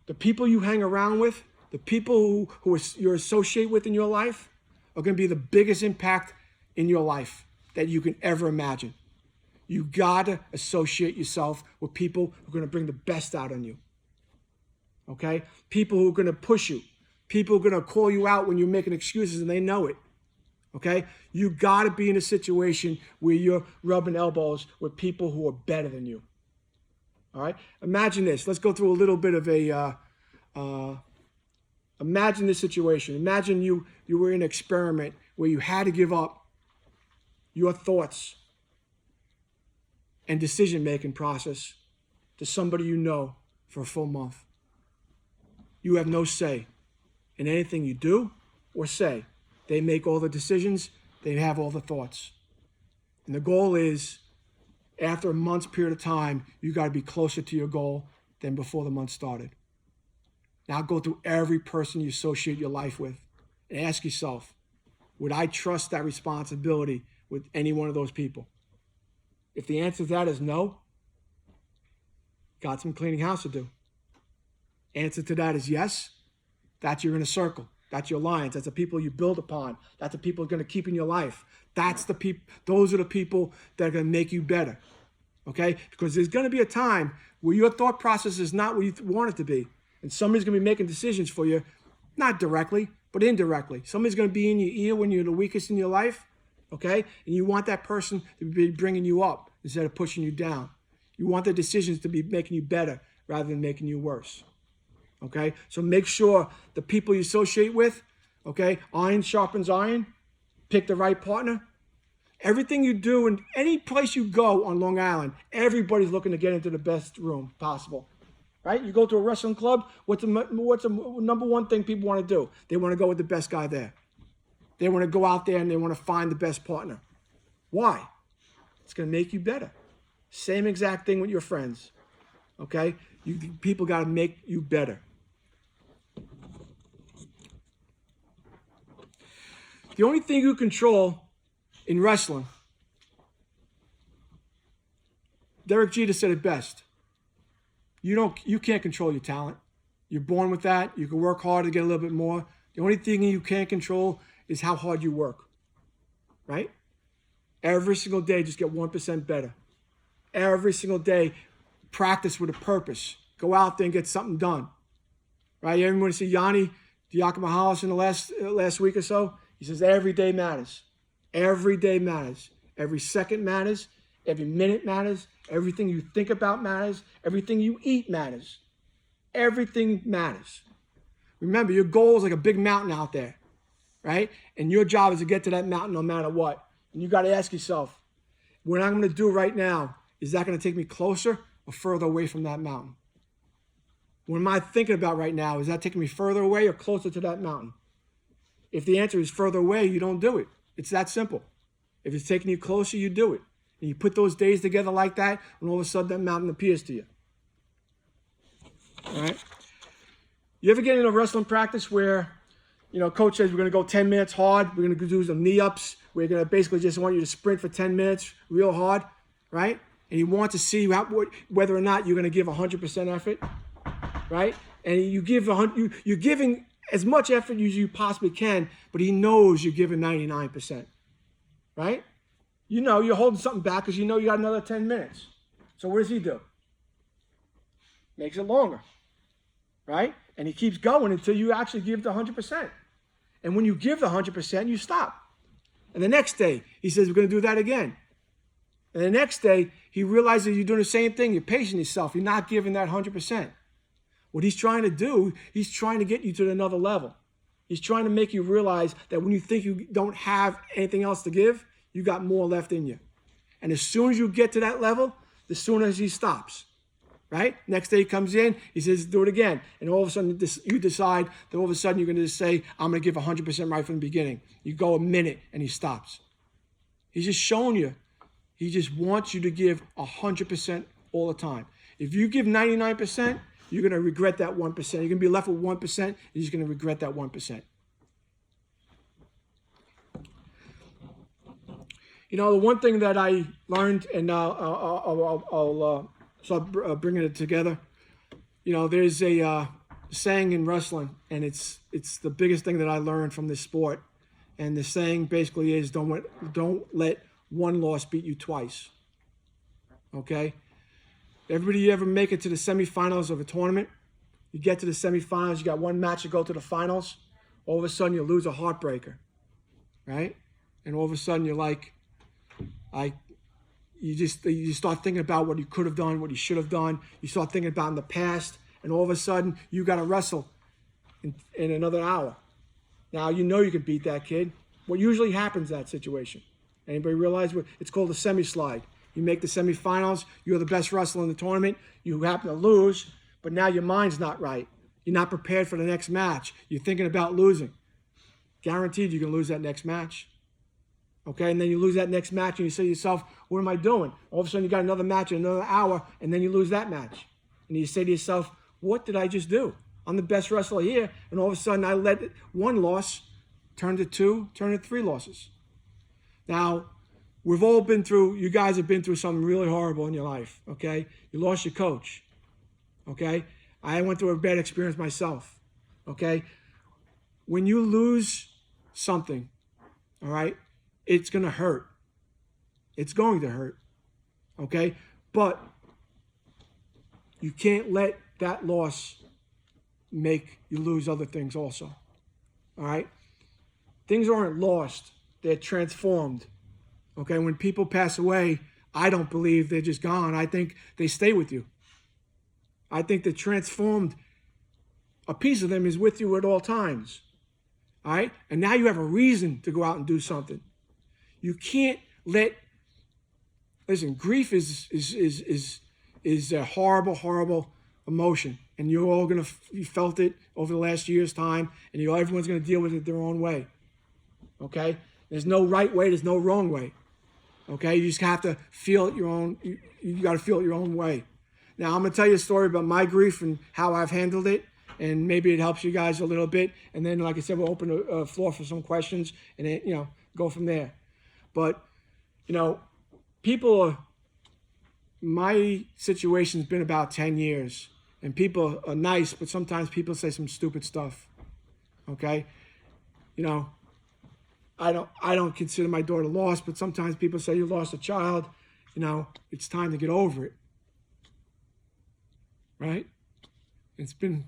The people you hang around with, the people who you're associated with in your life are going to be the biggest impact in your life that you can ever imagine. You got to associate yourself with people who are going to bring the best out in you. Okay? People who are going to push you. People who are going to call you out when you're making excuses and they know it. Okay? You got to be in a situation where you're rubbing elbows with people who are better than you. All right? Imagine this. Let's go through a little bit of imagine this situation. Imagine you were in an experiment where you had to give up your thoughts and decision-making process to somebody you know for a full month. You have no say in anything you do or say. They make all the decisions. They have all the thoughts. And the goal is, after a month's period of time, you got to be closer to your goal than before the month started. Now go through every person you associate your life with and ask yourself, would I trust that responsibility with any one of those people? If the answer to that is no, got some cleaning house to do. Answer to that is yes, that's your inner circle. That's your alliance. That's the people you build upon. That's the people you're going to keep in your life. Those are the people that are going to make you better. Okay? Because there's going to be a time where your thought process is not what you want it to be. And somebody's going to be making decisions for you, not directly, but indirectly. Somebody's going to be in your ear when you're the weakest in your life. Okay? And you want that person to be bringing you up instead of pushing you down. You want the decisions to be making you better rather than making you worse. Okay? So make sure the people you associate with, okay, iron sharpens iron. Pick the right partner. Everything you do and any place you go on Long Island, everybody's looking to get into the best room possible. Right? You go to a wrestling club, what's the number one thing people want to do? They want to go with the best guy there. They want to go out there and they want to find the best partner. Why? It's going to make you better. Same exact thing with your friends. Okay? People got to make you better. The only thing you control in wrestling, Derek Jeter said it best. You can't control your talent. You're born with that. You can work hard to get a little bit more. The only thing you can't control is how hard you work. Right? Every single day, just get 1% better. Every single day, practice with a purpose. Go out there and get something done. Right? Everyone see JohnA Passaro in the last week or so? He says every day matters. Every day matters. Every second matters. Every minute matters. Everything you think about matters. Everything you eat matters. Everything matters. Remember, your goal is like a big mountain out there, right? And your job is to get to that mountain no matter what. And you got to ask yourself, what I'm going to do right now, is that going to take me closer or further away from that mountain? What am I thinking about right now? Is that taking me further away or closer to that mountain? If the answer is further away, you don't do it. It's that simple. If it's taking you closer, you do it. And you put those days together like that, and all of a sudden that mountain appears to you. All right? You ever get in a wrestling practice where, coach says we're going to go 10 minutes hard, we're going to do some knee-ups, we're going to basically just want you to sprint for 10 minutes real hard, right? And he wants to see whether or not you're going to give 100% effort, right? And you're giving as much effort as you possibly can, but he knows you're giving 99%, right? You're holding something back because you got another 10 minutes. So what does he do? Makes it longer, right? And he keeps going until you actually give the 100%. And when you give the 100%, you stop. And the next day, he says, we're going to do that again. And the next day, he realizes you're doing the same thing. You're pacing yourself. You're not giving that 100%. What he's trying to do, he's trying to get you to another level. He's trying to make you realize that when you think you don't have anything else to give, you got more left in you. And as soon as you get to that level, the sooner as he stops. Right? Next day he comes in, he says, do it again. And all of a sudden you decide that all of a sudden you're going to just say, I'm going to give 100% right from the beginning. You go a minute and he stops. He's just showing you. He just wants you to give 100% all the time. If you give 99%, you're going to regret that 1%. You're going to be left with 1%, and you're just going to regret that 1%. The one thing that I learned, and I'll start bringing it together. There's a saying in wrestling, and it's the biggest thing that I learned from this sport. And the saying basically is, don't let one loss beat you twice. Okay? Everybody, you ever make it to the semifinals of a tournament? You get to the semifinals, you got one match to go to the finals. All of a sudden, you lose a heartbreaker, right? and all of a sudden you're like, you start thinking about what you could have done, what you should have done. You start thinking about in the past, and all of a sudden you got to wrestle in another hour. Now you know you can beat that kid. What usually happens in that situation? Anybody realize what it's called? A semi-slide. You make the semifinals. You're the best wrestler in the tournament. You happen to lose, but now your mind's not right. You're not prepared for the next match. You're thinking about losing. Guaranteed you can lose that next match. Okay, and then you lose that next match and you say to yourself, what am I doing? All of a sudden you got another match in another hour and then you lose that match. And you say to yourself, what did I just do? I'm the best wrestler here, and all of a sudden I let one loss turn to two, turn to three losses. Now, we've all been through, you guys have been through something really horrible in your life, okay? You lost your coach, okay? I went through a bad experience myself, okay? When you lose something, all right, it's going to hurt. It's going to hurt, okay? But you can't let that loss make you lose other things also, all right? Things aren't lost. They're transformed, okay? When people pass away, I don't believe they're just gone. I think they stay with you. I think they're transformed. A piece of them is with you at all times, all right? And now you have a reason to go out and do something. You can't let, listen, grief is a horrible, horrible emotion. And you're all going to, you felt it over the last year's time, and everyone's going to deal with it their own way, okay? There's no right way, there's no wrong way, okay? You just have to feel it your own, you got to feel it your own way. Now, I'm going to tell you a story about my grief and how I've handled it, and maybe it helps you guys a little bit. And then, like I said, we'll open a floor for some questions and then, go from there. But, my situation's been about 10 years. And people are nice, but sometimes people say some stupid stuff, okay? I don't consider my daughter lost, but sometimes people say you lost a child. It's time to get over it, right? It's been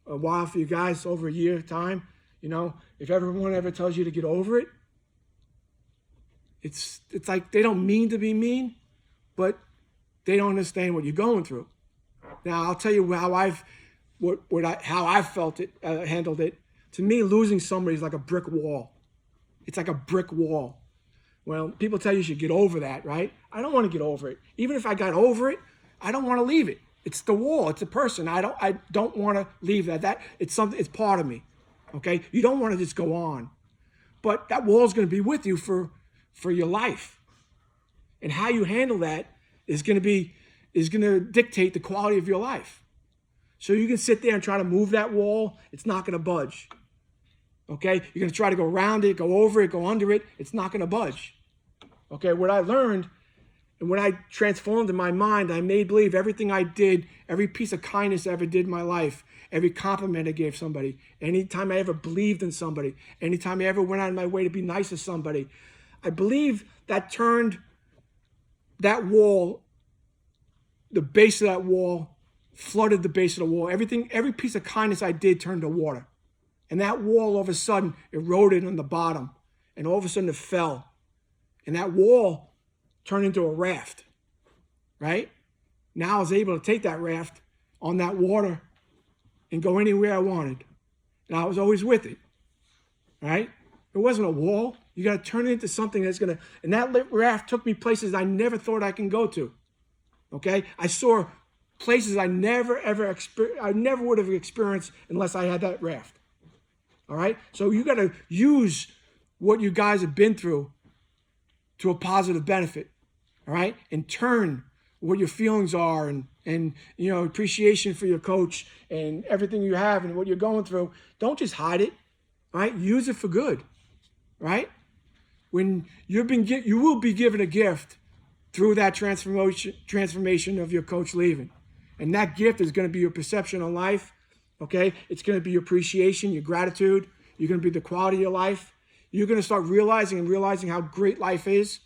a while for you guys, over a year time. If everyone ever tells you to get over it, it's like they don't mean to be mean, but they don't understand what you're going through. Now, I'll tell you how I've felt it, handled it. To me, losing somebody is like a brick wall. It's like a brick wall. Well, people tell you should get over that, right? I don't want to get over it. Even if I got over it, I don't want to leave it. It's the wall. It's a person. I don't want to leave that. It's something. It's part of me. Okay. You don't want to just go on, but that wall is going to be with you for your life, and how you handle that is going to dictate the quality of your life. So you can sit there and try to move that wall. It's not going to budge. Okay? You're going to try to go around it, go over it, go under it. It's not going to budge. Okay? What I learned and what I transformed in my mind, I made believe everything I did, every piece of kindness I ever did in my life, every compliment I gave somebody, anytime I ever believed in somebody, anytime I ever went out of my way to be nice to somebody, I believe that turned that wall, the base of that wall, flooded the base of the wall. Every piece of kindness I did turned to water. And that wall all of a sudden eroded on the bottom. And all of a sudden it fell. And that wall turned into a raft, right? Now I was able to take that raft on that water and go anywhere I wanted. And I was always with it, right? It wasn't a wall. You got to turn it into something that's going to, and that raft took me places I never thought I can go to. Okay? I saw places I never would have experienced unless I had that raft. All right? So you got to use what you guys have been through to a positive benefit. All right? And turn what your feelings are and appreciation for your coach and everything you have and what you're going through. Don't just hide it. All right? Use it for good. Right? When you will be given a gift through that transformation of your coach leaving. And that gift is going to be your perception on life, okay? It's going to be your appreciation, your gratitude. You're going to be the quality of your life. You're going to start realizing how great life is,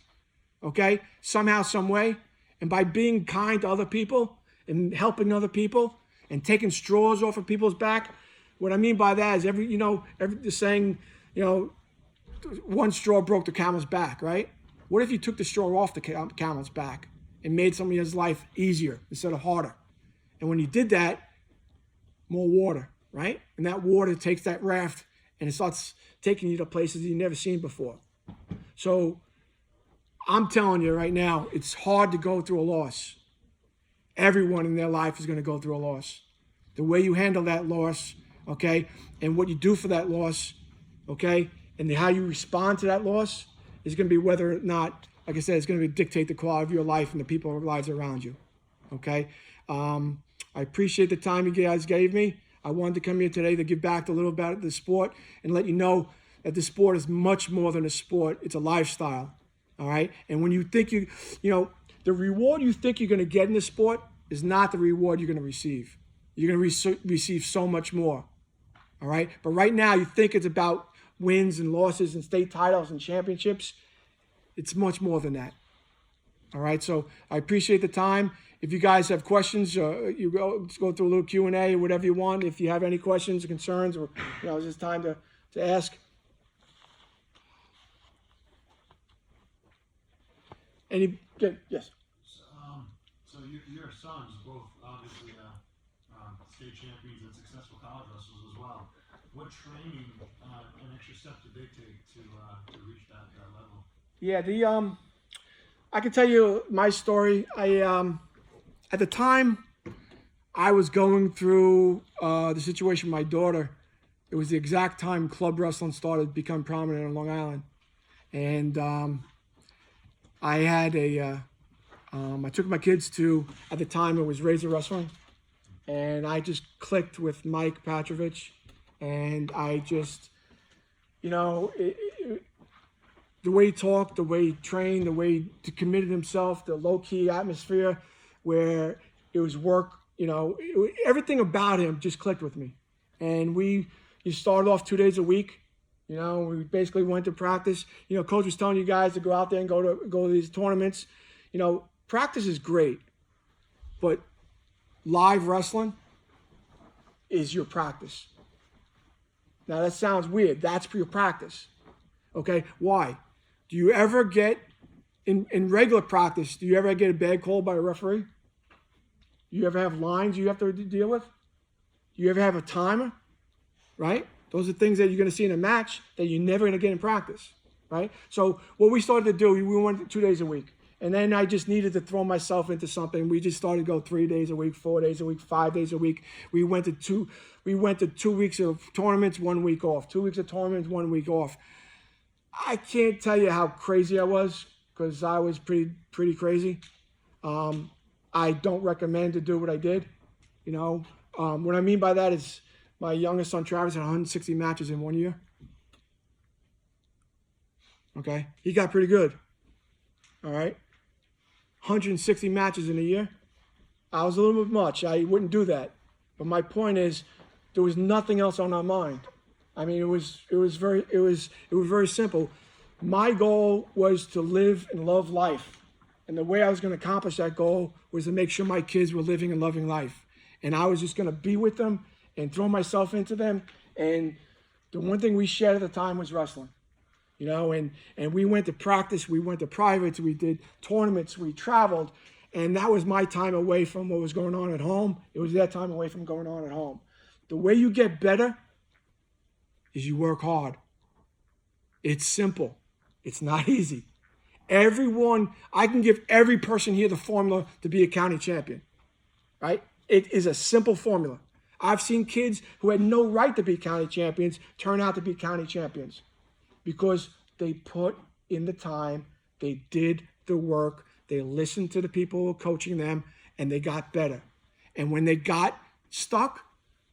okay? Somehow, some way. And by being kind to other people and helping other people and taking straws off of people's back, what I mean by that is the saying, one straw broke the camel's back, right? What if you took the straw off the camel's back and made somebody's life easier instead of harder? And when you did that, more water, right? And that water takes that raft and it starts taking you to places you've never seen before. So I'm telling you right now, it's hard to go through a loss. Everyone in their life is going to go through a loss. The way you handle that loss, okay, and what you do for that loss, okay, and how you respond to that loss is going to be whether or not, like I said, it's going to dictate the quality of your life and the people's lives around you, okay? I appreciate the time you guys gave me. I wanted to come here today to give back a little about the sport and let you know that the sport is much more than a sport. It's a lifestyle, all right? And when you think the reward you think you're going to get in the sport is not the reward you're going to receive. You're going to receive so much more, all right? But right now you think it's about wins and losses and state titles and championships. It's much more than that, all right? So I appreciate the time. If you guys have questions, you go through a little Q&A or whatever you want. If you have any questions or concerns, or it's just time to ask. Yes. So your sons both obviously state champions and successful college wrestlers as well. What training and extra steps did they take to reach that level? Yeah, I can tell you my story. At the time, I was going through the situation with my daughter. It was the exact time club wrestling started to become prominent on Long Island. And I had I took my kids to, at the time it was Razor Wrestling. And I just clicked with Mike Petrovich. And I just, the way he talked, the way he trained, the way he committed himself, the low-key atmosphere where it was work, everything about him just clicked with me. And you started off 2 days a week. We basically went to practice. Coach was telling you guys to go out there and go to these tournaments. Practice is great, but live wrestling is your practice. Now that sounds weird. That's for your practice. Okay, why? Do you ever get, in regular practice, do you ever get a bad call by a referee? You ever have lines you have to deal with? You ever have a timer, right? Those are things that you're going to see in a match that you're never going to get in practice, right? So what we started to do, we went 2 days a week. And then I just needed to throw myself into something. We just started to go 3 days a week, 4 days a week, 5 days a week. We went to 2 weeks of tournaments, 1 week off. 2 weeks of tournaments, 1 week off. I can't tell you how crazy I was, because I was pretty crazy. I don't recommend to do what I did. What I mean by that is my youngest son, Travis, had 160 matches in 1 year. Okay? He got pretty good. All right? 160 matches in a year. I was a little bit much. I wouldn't do that. But my point is, there was nothing else on our mind. I mean, it was very simple. My goal was to live and love life. And the way I was going to accomplish that goal was to make sure my kids were living and loving life. And I was just going to be with them and throw myself into them. And the one thing we shared at the time was wrestling. And we went to practice, we went to privates, we did tournaments, we traveled. And that was my time away from what was going on at home. It was their time away from going on at home. The way you get better is you work hard. It's simple. It's not easy. I can give every person here the formula to be a county champion, right? It is a simple formula. I've seen kids who had no right to be county champions turn out to be county champions because they put in the time, they did the work, they listened to the people who were coaching them, and they got better. And when they got stuck,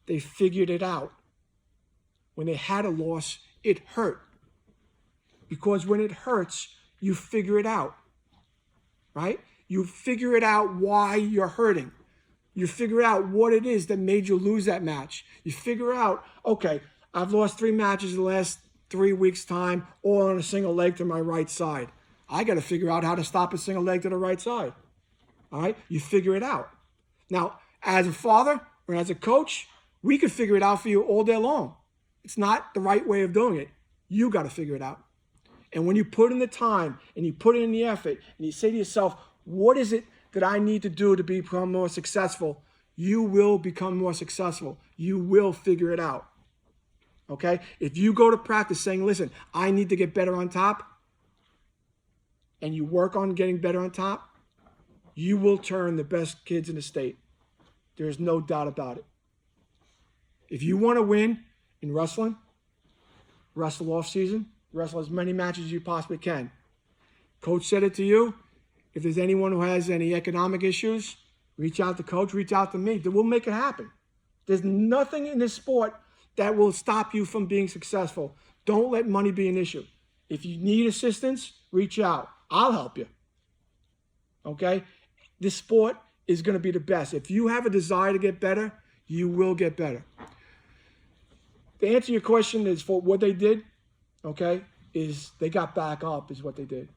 they figured it out. When they had a loss, it hurt. Because when it hurts, you figure it out, right? You figure it out why you're hurting. You figure out what it is that made you lose that match. You figure out, okay, I've lost 3 matches in the last 3 weeks' time, all on a single leg to my right side. I got to figure out how to stop a single leg to the right side. All right? You figure it out. Now, as a father or as a coach, we could figure it out for you all day long. It's not the right way of doing it. You got to figure it out. And when you put in the time and you put in the effort and you say to yourself, what is it that I need to do to become more successful? You will become more successful. You will figure it out. Okay? If you go to practice saying, listen, I need to get better on top, and you work on getting better on top, you will turn the best kids in the state. There's no doubt about it. If you want to win in wrestling, wrestle off season, wrestle as many matches as you possibly can. Coach said it to you. If there's anyone who has any economic issues, reach out to Coach, reach out to me. We'll make it happen. There's nothing in this sport that will stop you from being successful. Don't let money be an issue. If you need assistance, reach out. I'll help you. Okay? This sport is going to be the best. If you have a desire to get better, you will get better. To answer your question is for what they did, okay, is they got back up is what they did.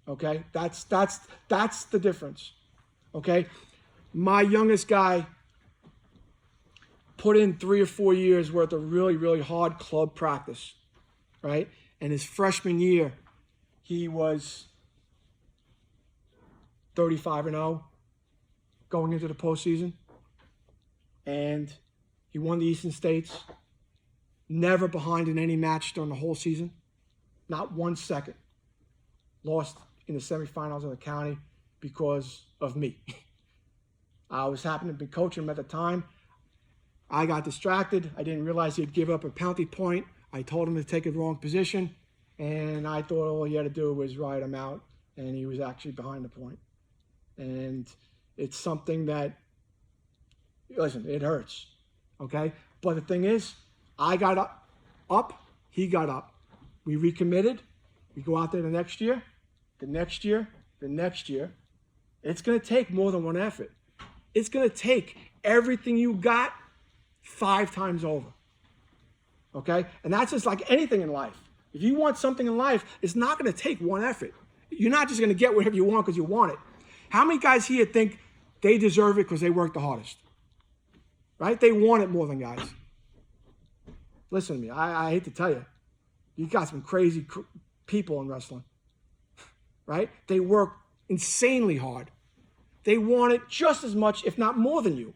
Okay? That's the difference. Okay? My youngest guy put in 3 or 4 years worth of really, really hard club practice, right? And his freshman year, he was 35-0 going into the postseason. And he won the Eastern States. Never behind in any match during the whole season. Not 1 second. Lost in the semifinals of the county because of me. I was happening to be coaching him at the time. I got distracted. I didn't realize he'd give up a penalty point. I told him to take a wrong position. And I thought all he had to do was ride him out. And he was actually behind the point. And it's something that, listen, it hurts. Okay? But the thing is, I got up, he got up. We recommitted. We go out there the next year, the next year, the next year. It's going to take more than one effort. It's going to take everything you got 5 times over. Okay? And that's just like anything in life. If you want something in life, it's not going to take one effort. You're not just going to get whatever you want because you want it. How many guys here think they deserve it because they work the hardest? Right? They want it more than guys. Listen to me. I hate to tell you. You got some crazy people in wrestling. Right? They work insanely hard. They want it just as much, if not more than you.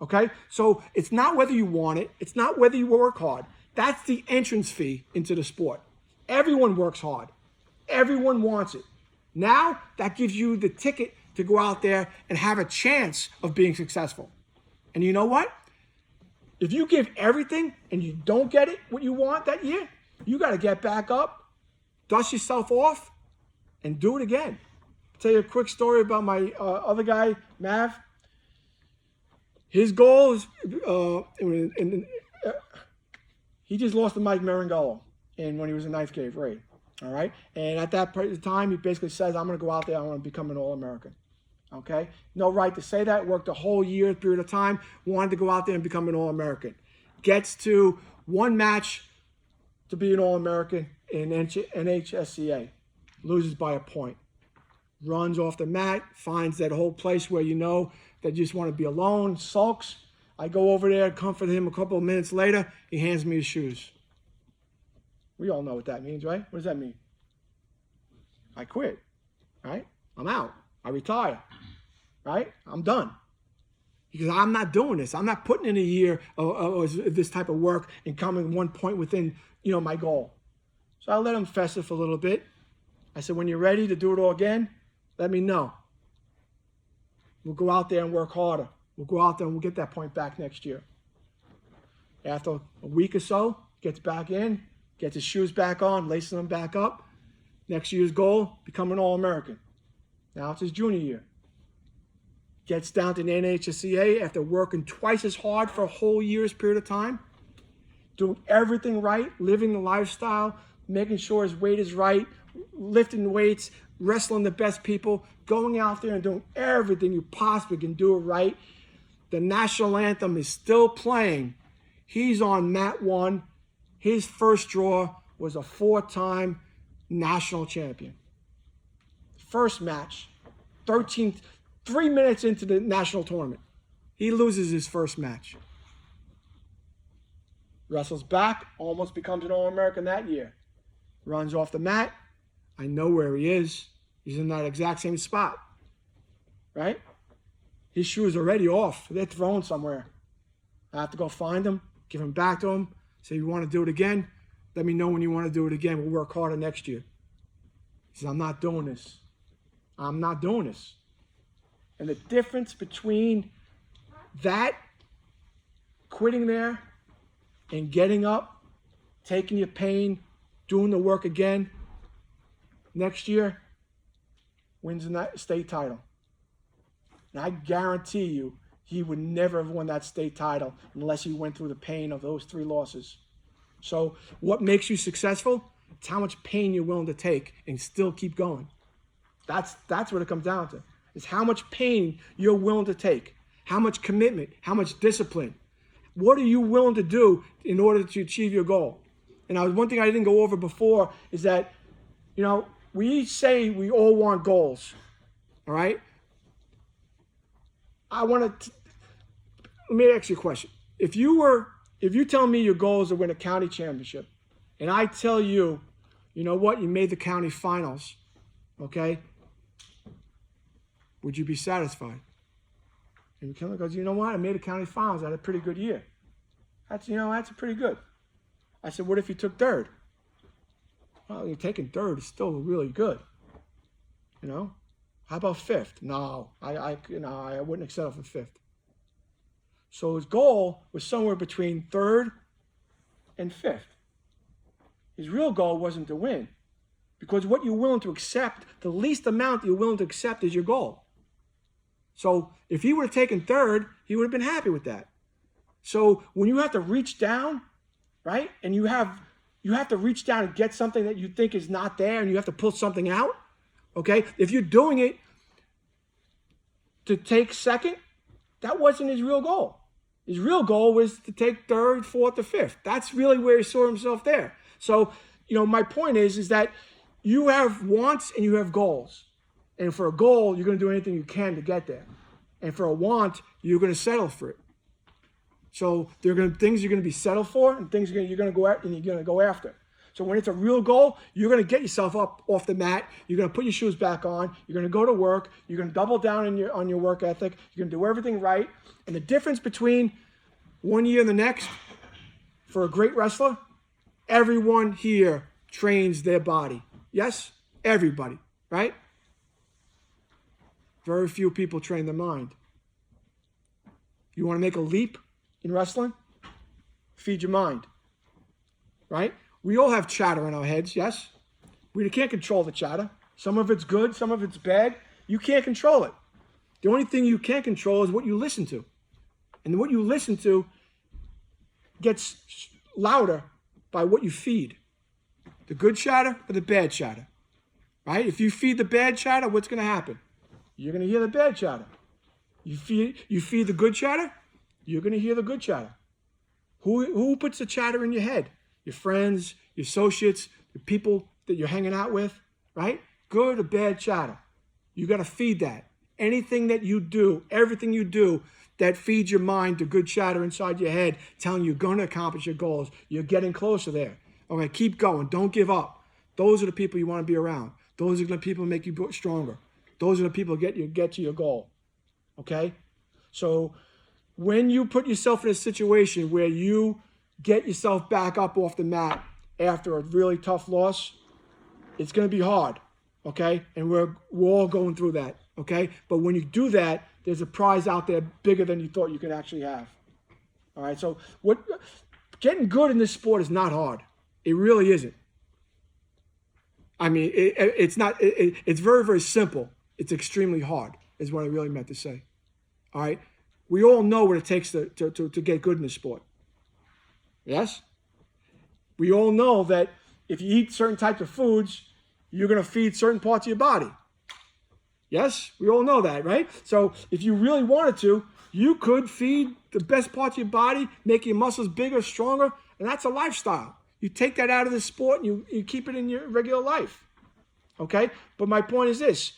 Okay? So it's not whether you want it. It's not whether you work hard. That's the entrance fee into the sport. Everyone works hard. Everyone wants it. Now, that gives you the ticket to go out there and have a chance of being successful. And you know what? If you give everything and you don't get it, what you want that year, you got to get back up, dust yourself off, and do it again. I'll tell you a quick story about my other guy, Mav. His goal is, he just lost to Mike Marangolo when he was in 9th grade. All right? And at that time, he basically says, I'm going to go out there, I want to become an All-American. Okay? No right to say that. Worked a whole year period of time, wanted to go out there and become an All-American. Gets to 1 match to be an All-American in NHSCA. Loses by a point. Runs off the mat, finds that whole place where you know that you just want to be alone, sulks. I go over there, comfort him a couple of minutes later, he hands me his shoes. We all know what that means, right? What does that mean? I quit, right? I'm out. I retire, right? I'm done. Because I'm not doing this. I'm not putting in a year of this type of work and coming 1 point within, my goal. So I let him fester for a little bit. I said, when you're ready to do it all again, let me know. We'll go out there and work harder. We'll go out there and we'll get that point back next year. After a week or so, gets back in, gets his shoes back on, laces them back up. Next year's goal, become an All-American. Now it's his junior year. Gets down to the NHSCA after working twice as hard for a whole year's period of time. Doing everything right, living the lifestyle, making sure his weight is right, lifting weights, wrestling the best people, going out there and doing everything you possibly can do it right. The national anthem is still playing. He's on mat 1. His first draw was a 4-time national champion. First match, 3 minutes into the national tournament. He loses his first match. Wrestles back, almost becomes an All-American that year. runs off the mat. I know where he is. He's in that exact same spot, right? His shoes are already off. They're thrown somewhere. I have to go find them, give them back to him, say, you want to do it again? Let me know when you want to do it again. We'll work harder next year. He says, I'm not doing this. I'm not doing this. And the difference between that, quitting there, and getting up, taking your pain, doing the work again, next year, wins the state title. And I guarantee you, he would never have won that state title unless he went through the pain of those 3 losses. So what makes you successful? It's how much pain you're willing to take and still keep going. That's what it comes down to. It's how much pain you're willing to take, how much commitment, how much discipline. What are you willing to do in order to achieve your goal? And one thing I didn't go over before is that, we say we all want goals, all right? Let me ask you a question. If you tell me your goal is to win a county championship, and I tell you, you know what, you made the county finals, okay? Would you be satisfied? And McKinley goes, you know what, I made the county finals. I had a pretty good year. That's pretty good. I said, what if you took 3rd? Well, you're taking 3rd is still really good. How about 5th? No, I wouldn't settle for 5th. So his goal was somewhere between 3rd and 5th. His real goal wasn't to win, because what you're willing to accept, the least amount you're willing to accept is your goal. So if he would have taken 3rd, he would have been happy with that. So when you have to reach down, right, and you have to reach down and get something that you think is not there, and you have to pull something out, okay? If you're doing it to take 2nd, that wasn't his real goal. His real goal was to take 3rd, 4th, or 5th. That's really where he saw himself there. So, my point is that you have wants and you have goals. And for a goal, you're going to do anything you can to get there. And for a want, you're going to settle for it. So there are things you're going to be settled for, and things you're going to go after. So when it's a real goal, you're going to get yourself up off the mat. You're going to put your shoes back on. You're going to go to work. You're going to double down on your work ethic. You're going to do everything right. And the difference between one year and the next, for a great wrestler, everyone here trains their body. Yes? Everybody, right? Very few people train their mind. You want to make a leap in wrestling? Feed your mind, right? We all have chatter in our heads, yes? We can't control the chatter. Some of it's good, some of it's bad. You can't control it. The only thing you can control is what you listen to. And what you listen to gets louder by what you feed. The good chatter or the bad chatter, right? If you feed the bad chatter, what's going to happen? You're going to hear the bad chatter. You feed the good chatter, you're going to hear the good chatter. Who puts the chatter in your head? Your friends, your associates, the people that you're hanging out with, right? Good or bad chatter. You got to feed that. Anything that you do, everything you do that feeds your mind the good chatter inside your head, telling you you're going to accomplish your goals. You're getting closer there. Okay, keep going. Don't give up. Those are the people you want to be around. Those are the people who make you stronger. Those are the people who get to your goal. Okay? So when you put yourself in a situation where you get yourself back up off the mat after a really tough loss, it's going to be hard. Okay? And we're all going through that. Okay? But when you do that, there's a prize out there bigger than you thought you could actually have. All right? So getting good in this sport is not hard. It really isn't. I mean, it's not. It's very, very simple. It's extremely hard, is what I really meant to say. All right? We all know what it takes to get good in this sport. Yes? We all know that if you eat certain types of foods, you're going to feed certain parts of your body. Yes? We all know that, right? So if you really wanted to, you could feed the best parts of your body, make your muscles bigger, stronger, and that's a lifestyle. You take that out of the sport and you keep it in your regular life. Okay? But my point is this.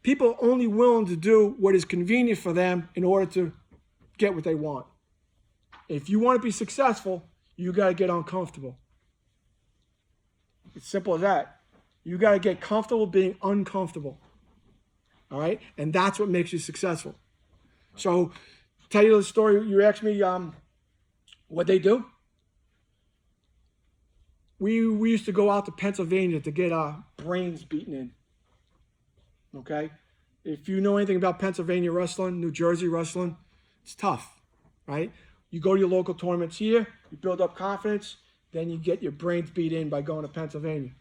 People are only willing to do what is convenient for them in order to get what they want. If you want to be successful, you got to get uncomfortable. It's simple as that. You got to get comfortable being uncomfortable. All right? And that's what makes you successful. So, tell you the story. You asked me what they do. We used to go out to Pennsylvania to get our brains beaten in. Okay? If you know anything about Pennsylvania wrestling, New Jersey wrestling, it's tough, right? You go to your local tournaments here, you build up confidence, then you get your brains beat in by going to Pennsylvania.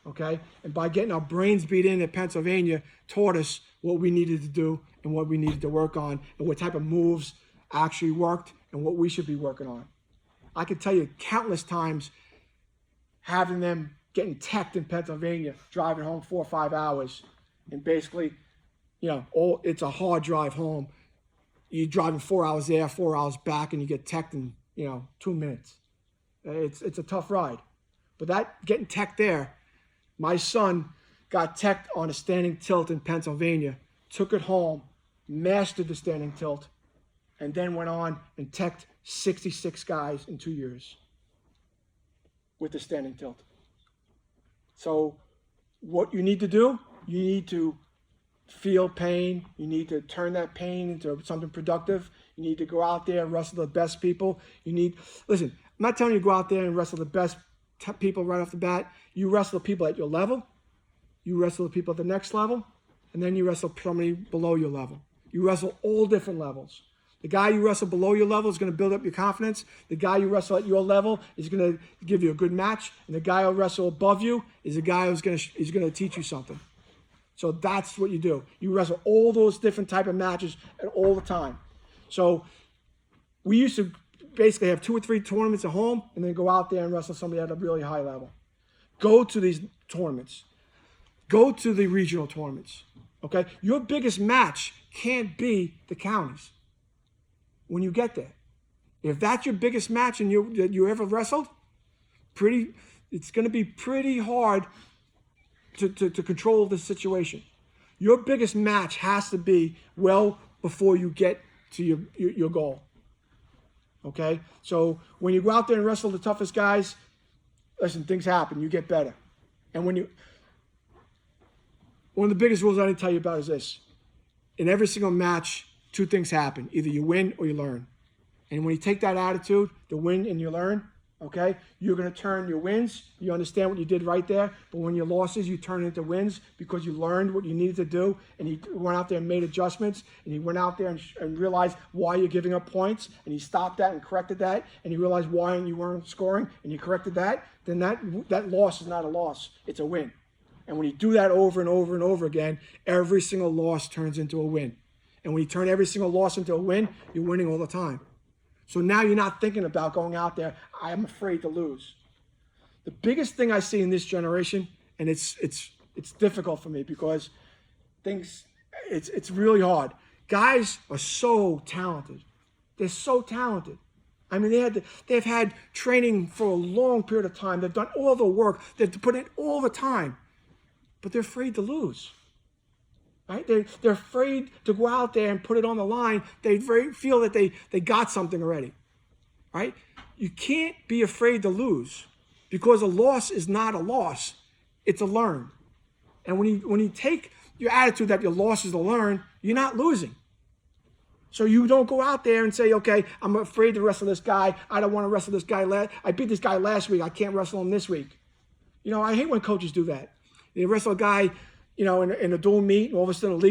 Okay? And by getting our brains beat in at Pennsylvania, taught us what we needed to do and what we needed to work on and what type of moves actually worked and what we should be working on. I could tell you countless times having them getting teched in Pennsylvania, driving home 4 or 5 hours, and basically, it's a hard drive home. You're driving 4 hours there, 4 hours back, and you get teched in, 2 minutes. It's a tough ride. But that getting teched there, my son got teched on a standing tilt in Pennsylvania, took it home, mastered the standing tilt, and then went on and teched 66 guys in 2 years with the standing tilt. So what you need to do, you need to feel pain. You need to turn that pain into something productive. You need to go out there and wrestle the best people. Listen, I'm not telling you to go out there and wrestle the best people right off the bat. You wrestle the people at your level. You wrestle the people at the next level. And then you wrestle somebody below your level. You wrestle all different levels. The guy you wrestle below your level is going to build up your confidence. The guy you wrestle at your level is going to give you a good match. And the guy who wrestle above you is a guy who's going to teach you something. So that's what you do. You wrestle all those different type of matches all the time. So we used to basically have 2 or 3 tournaments at home and then go out there and wrestle somebody at a really high level. Go to these tournaments. Go to the regional tournaments. Okay? Your biggest match can't be the counties when you get there. If that's your biggest match and you ever wrestled, it's going to be pretty hard to control the situation. Your biggest match has to be well before you get to your goal. Okay? So when you go out there and wrestle the toughest guys, listen, things happen. You get better. And one of the biggest rules I didn't tell you about is this. In every single match, 2 things happen. Either you win or you learn. And when you take that attitude, the win and you learn, okay, you're going to turn your wins. You understand what you did right there. But when your losses, you turn it into wins because you learned what you needed to do. And you went out there and made adjustments. And you went out there and realized why you're giving up points. And you stopped that and corrected that. And you realized why you weren't scoring. And you corrected that. Then that loss is not a loss. It's a win. And when you do that over and over and over again, every single loss turns into a win. And when you turn every single loss into a win, you're winning all the time. So now you're not thinking about going out there, I'm afraid to lose. The biggest thing I see in this generation, and it's difficult for me because it's really hard. Guys are so talented. They're so talented. I mean, they've had training for a long period of time. They've done all the work. They've put in all the time. But they're afraid to lose. Right? They're afraid to go out there and put it on the line. They feel that they got something already. Right? You can't be afraid to lose because a loss is not a loss. It's a learn. And when you take your attitude that your loss is a learn, you're not losing. So you don't go out there and say, okay, I'm afraid to wrestle this guy. I don't want to wrestle this guy. I beat this guy last week. I can't wrestle him this week. I hate when coaches do that. They wrestle a guy, in a dual meet, and all of a sudden the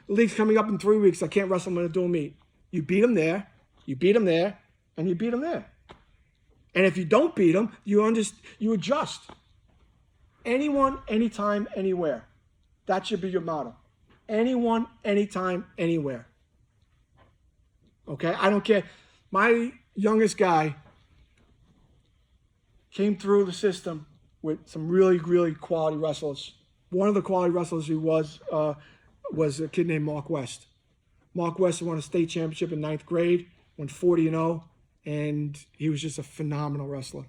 league's coming up in 3 weeks. I can't wrestle him in a dual meet. You beat him there, and you beat him there. And if you don't beat him, you adjust. Anyone, anytime, anywhere. That should be your motto. Anyone, anytime, anywhere. Okay? I don't care. My youngest guy came through the system with some really, really quality wrestlers. One of the quality wrestlers he was a kid named Mark West. Mark West won a state championship in 9th grade, went 40-0, and he was just a phenomenal wrestler.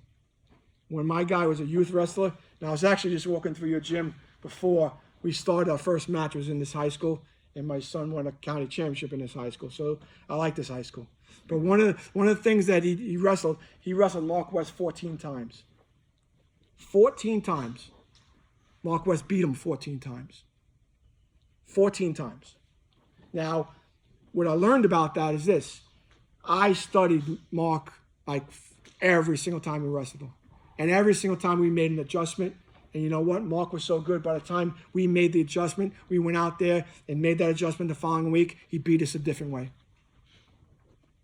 When my guy was a youth wrestler, and I was actually just walking through your gym before we started, our first match was in this high school, and my son won a county championship in this high school. So I like this high school. But one of the things that he wrestled Mark West 14 times. 14 times. Mark West beat him 14 times. 14 times. Now, what I learned about that is this. I studied Mark like every single time we wrestled him. And every single time we made an adjustment. And you know what? Mark was so good. By the time we made the adjustment, we went out there and made that adjustment the following week. He beat us a different way.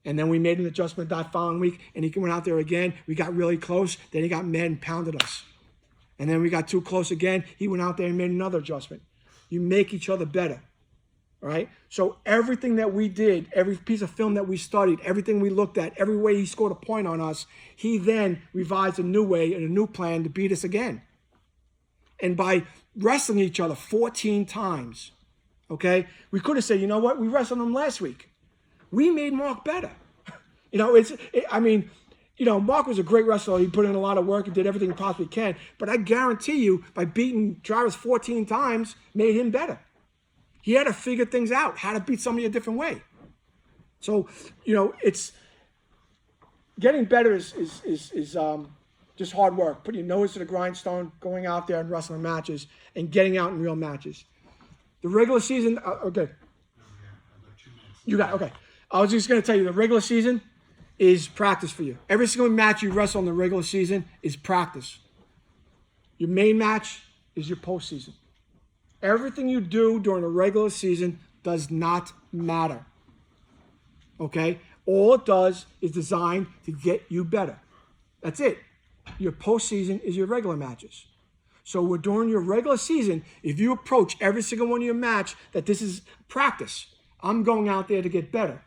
And then we made an adjustment that following week, and he went out there again. We got really close. Then he got mad and pounded us. And then we got too close again. He went out there and made another adjustment. You make each other better. All right? So everything that we did, every piece of film that we studied, everything we looked at, every way he scored a point on us, he then revised a new way and a new plan to beat us again. And by wrestling each other 14 times, okay, we could have said, you know what, we wrestled him last week. We made Mark better. You know, Mark was a great wrestler. He put in a lot of work and did everything he possibly can. But I guarantee you, by beating Travis 14 times, made him better. He had to figure things out, how to beat somebody a different way. So, it's getting better is just hard work. Putting your nose to the grindstone, going out there and wrestling matches, and getting out in real matches. The regular season, okay. You got it, okay. I was just going to tell you, the regular season is practice for you. Every single match you wrestle in the regular season is practice. Your main match is your postseason. Everything you do during the regular season does not matter. Okay? All it does is designed to get you better. That's it. Your postseason is your regular matches. So during your regular season, if you approach every single one of your match that this is practice, I'm going out there to get better.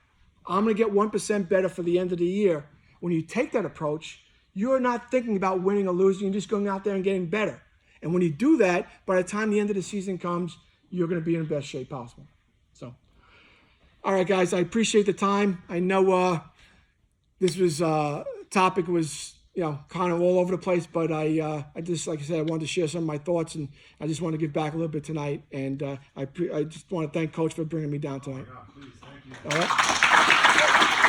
I'm going to get 1% better for the end of the year. When you take that approach, you're not thinking about winning or losing. You're just going out there and getting better. And when you do that, by the time the end of the season comes, you're going to be in the best shape possible. So, all right, guys, I appreciate the time. I know this was topic was kind of all over the place, but I just, like I said, I wanted to share some of my thoughts, and I just want to give back a little bit tonight. And I just want to thank Coach for bringing me down tonight. Oh, God, please, thank you. All right.